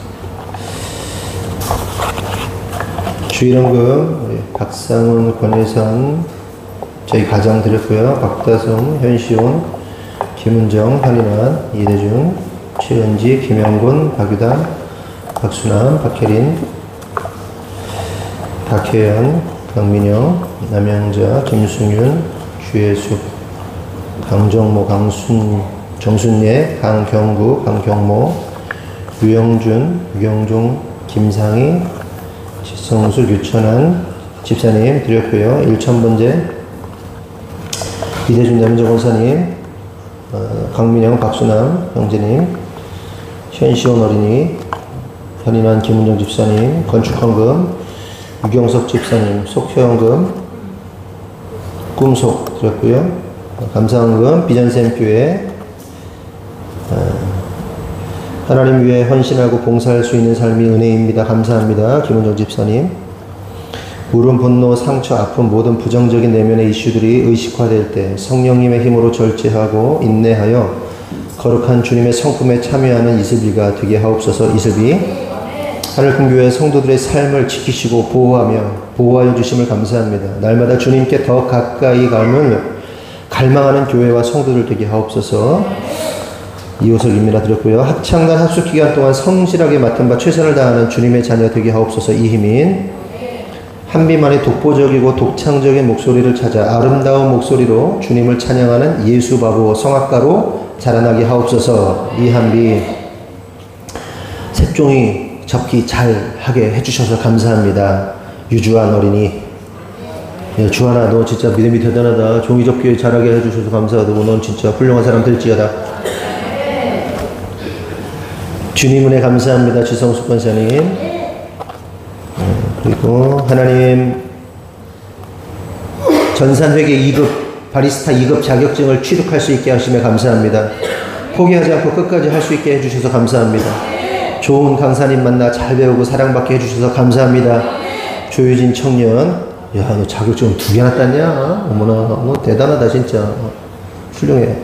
[SPEAKER 3] 주일헌금 박상훈, 권혜선 저희 가장 드렸고요. 박다솜, 현시온, 김은정, 현인환, 이대준, 최은지, 김영곤, 박유담, 박순남, 박혜린, 박혜연, 강민영, 남영자, 김승윤, 주혜숙, 강정모, 정순예, 강경구, 강경모, 유영준, 유경종, 김상희, 지성수, 유천한 집사님 드렸고요. 1000번째 이대준 남정 권사님, 강민영, 박수남 형제님, 현시온 어린이, 현인환, 김은정 집사님, 건축헌금, 유경석 집사님, 속효헌금, 꿈속 드렸고요. 감사헌금, 비전샘 교회, 하나님 위해 헌신하고 봉사할 수 있는 삶이 은혜입니다. 감사합니다. 김은정 집사님. 울음, 분노, 상처, 아픔, 모든 부정적인 내면의 이슈들이 의식화될 때 성령님의 힘으로 절제하고 인내하여 거룩한 주님의 성품에 참여하는 이슬비가 되게 하옵소서. 이슬비, 하늘큰교회 성도들의 삶을 지키시고 보호하여 주심을 감사합니다. 날마다 주님께 더 가까이 갈망하는 교회와 성도들 되게 하옵소서. 이웃을 임미라 드렸고요. 합창단 합숙기간 동안 성실하게 맡은 바 최선을 다하는 주님의 자녀 되게 하옵소서. 이희민, 한비만의 독보적이고 독창적인 목소리를 찾아 아름다운 목소리로 주님을 찬양하는 예수바보 성악가로 자라나게 하옵소서. 이한비, 색종이 접기 잘 하게 해주셔서 감사합니다. 유주한 어린이, 주하나 너 진짜 믿음이 대단하다. 종이 접기 잘하게 해주셔서 감사하고 넌 진짜 훌륭한 사람 될지어다. 주님 은혜 감사합니다. 주성숙 권사님. 그리고 하나님 전산회계 2급 바리스타 2급 자격증을 취득할 수 있게 하시며 감사합니다. 포기하지 않고 끝까지 할 수 있게 해주셔서 감사합니다. 좋은 강사님 만나 잘 배우고 사랑받게 해주셔서 감사합니다. 조유진 청년, 야, 너 자격증 2개나 땄냐? 어머나, 너 대단하다 진짜. 훌륭해.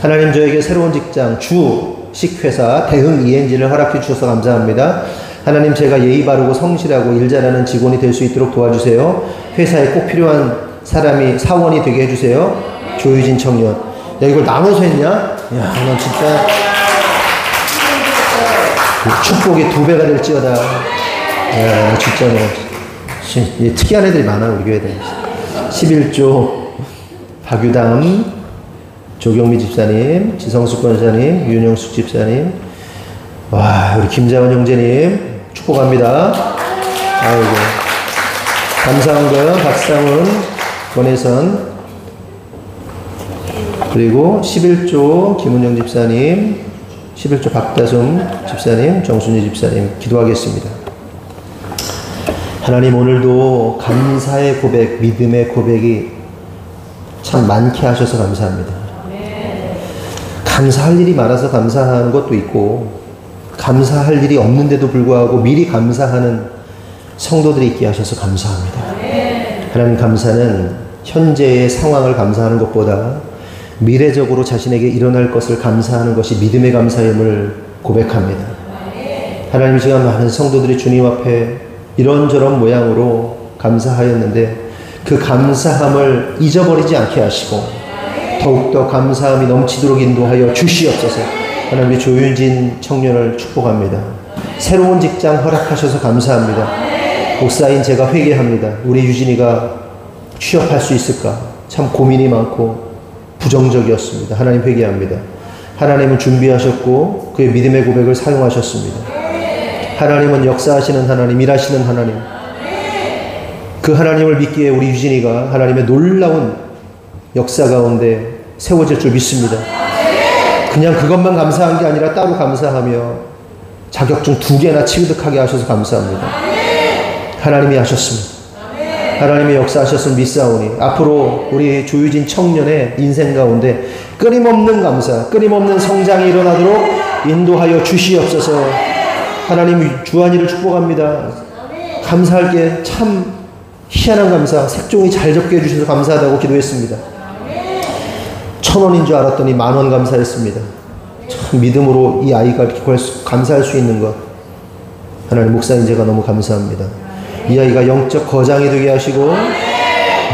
[SPEAKER 3] 하나님 저에게 새로운 직장 주식회사 대흥 ENG를 허락해 주셔서 감사합니다. 하나님 제가 예의 바르고 성실하고 일 잘하는 직원이 될 수 있도록 도와주세요. 회사에 꼭 필요한 사람이 사원이 되게 해주세요. 조유진 청년. 야, 이걸 나눠서 했냐? 야, 너 진짜 축복이 2배가 될지어다. 야, 진짜 너 특이한 애들이 많아 우리 교회에. 11조 박유담, 조경미 집사님, 지성숙 권사님, 윤영숙 집사님, 와, 우리 김자원 형제님 축복합니다. 아이고, 감사한거요. 박상훈, 권혜선, 그리고 11조 김은영 집사님, 11조 박다솜 집사님, 정순희 집사님 기도하겠습니다. 하나님 오늘도 감사의 고백, 믿음의 고백이 참 많게 하셔서 감사합니다. 감사할 일이 많아서 감사하는 것도 있고 감사할 일이 없는데도 불구하고 미리 감사하는 성도들이 있게 하셔서 감사합니다. 하나님 감사는 현재의 상황을 감사하는 것보다 미래적으로 자신에게 일어날 것을 감사하는 것이 믿음의 감사임을 고백합니다. 하나님 이 시간 많은 성도들이 주님 앞에 이런저런 모양으로 감사하였는데 그 감사함을 잊어버리지 않게 하시고 더욱더 감사함이 넘치도록 인도하여 주시옵소서. 하나님 우리 조윤진 청년을 축복합니다. 새로운 직장 허락하셔서 감사합니다. 목사인 제가 회개합니다. 우리 유진이가 취업할 수 있을까? 참 고민이 많고 부정적이었습니다. 하나님 회개합니다. 하나님은 준비하셨고 그의 믿음의 고백을 사용하셨습니다. 하나님은 역사하시는 하나님, 일하시는 하나님. 그 하나님을 믿기에 우리 유진이가 하나님의 놀라운 역사 가운데 세워질 줄 믿습니다. 그냥 그것만 감사한 게 아니라 따로 감사하며 자격증 2개나 취득하게 하셔서 감사합니다. 하나님이 하셨습니다. 하나님의 역사하셨으면 믿사오니 앞으로 우리 조유진 청년의 인생 가운데 끊임없는 감사, 끊임없는 성장이 일어나도록 인도하여 주시옵소서. 하나님 주한이를 축복합니다. 감사할 게 참 희한한 감사, 색종이 잘 적게 해주셔서 감사하다고 기도했습니다. 1,000원인 줄 알았더니 10,000원 감사했습니다. 참 믿음으로 이 아이가 이렇게 감사할 수 있는 것, 하나님 목사인 제가 너무 감사합니다. 이 아이가 영적 거장이 되게 하시고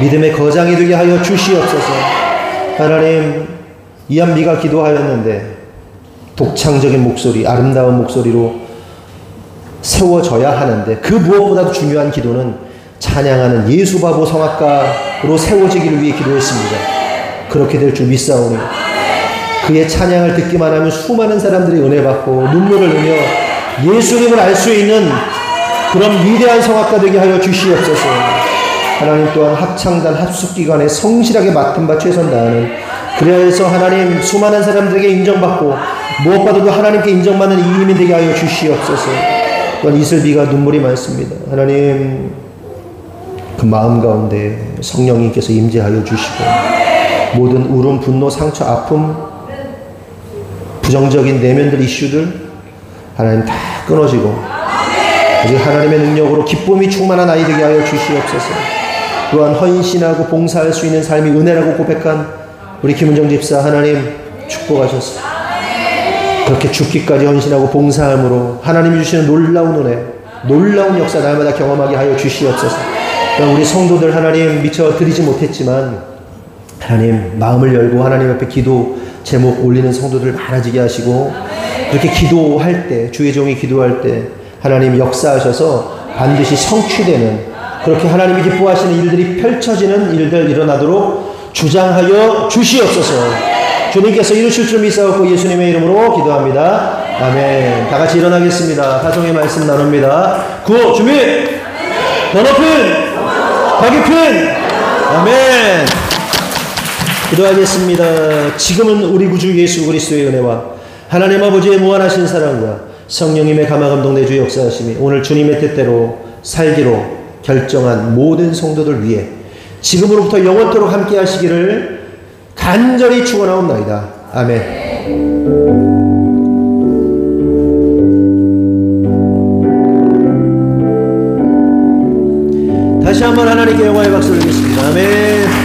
[SPEAKER 3] 믿음의 거장이 되게 하여 주시옵소서. 하나님 이한미가 기도하였는데 독창적인 목소리, 아름다운 목소리로 세워져야 하는데 그 무엇보다도 중요한 기도는 찬양하는 예수바보 성악가로 세워지기를 위해 기도했습니다. 그렇게 될 줄 믿사오니 그의 찬양을 듣기만 하면 수많은 사람들이 은혜 받고 눈물을 흘려 예수님을 알 수 있는 그런 위대한 성악가 되게 하여 주시옵소서. 하나님 또한 합창단 합숙기관에 성실하게 맡은 바 최선 다하는, 그래서 하나님 수많은 사람들에게 인정받고 무엇보다도 하나님께 인정받는 이임이 되게 하여 주시옵소서. 또한 이슬비가 눈물이 많습니다. 하나님 그 마음 가운데 성령님께서 임재하여 주시고 모든 울음, 분노, 상처, 아픔, 부정적인 내면들, 이슈들 하나님 다 끊어지고 오직 하나님의 능력으로 기쁨이 충만한 아이 되게 하여 주시옵소서. 또한 헌신하고 봉사할 수 있는 삶이 은혜라고 고백한 우리 김은정 집사 하나님 축복하셨습니다. 그렇게 죽기까지 헌신하고 봉사함으로 하나님이 주시는 놀라운 은혜, 놀라운 역사 날마다 경험하게 하여 주시옵소서. 우리 성도들 하나님 미처 드리지 못했지만 하나님 마음을 열고 하나님 앞에 기도 제목 올리는 성도들 많아지게 하시고, 그렇게 기도할 때, 주의 종이 기도할 때 하나님 역사하셔서 반드시 성취되는, 그렇게 하나님이 기뻐하시는 일들이 펼쳐지는 일들 일어나도록 주장하여 주시옵소서. 주님께서 이루실 줄 믿사옵고 예수님의 이름으로 기도합니다. 아멘. 다 같이 일어나겠습니다. 가정의 말씀 나눕니다. 구호 준비. 더 높은 더 깊은 아멘. 기도하겠습니다. 지금은 우리 구주 예수 그리스도의 은혜와 하나님 아버지의 무한하신 사랑과 성령님의 감화감동 내주 역사하심이 오늘 주님의 뜻대로 살기로 결정한 모든 성도들 위해 지금으로부터 영원토록 함께 하시기를 간절히 축원하옵나이다. 아멘. 다시 한번 하나님께 영광의 박수를 드리겠습니다. 아멘.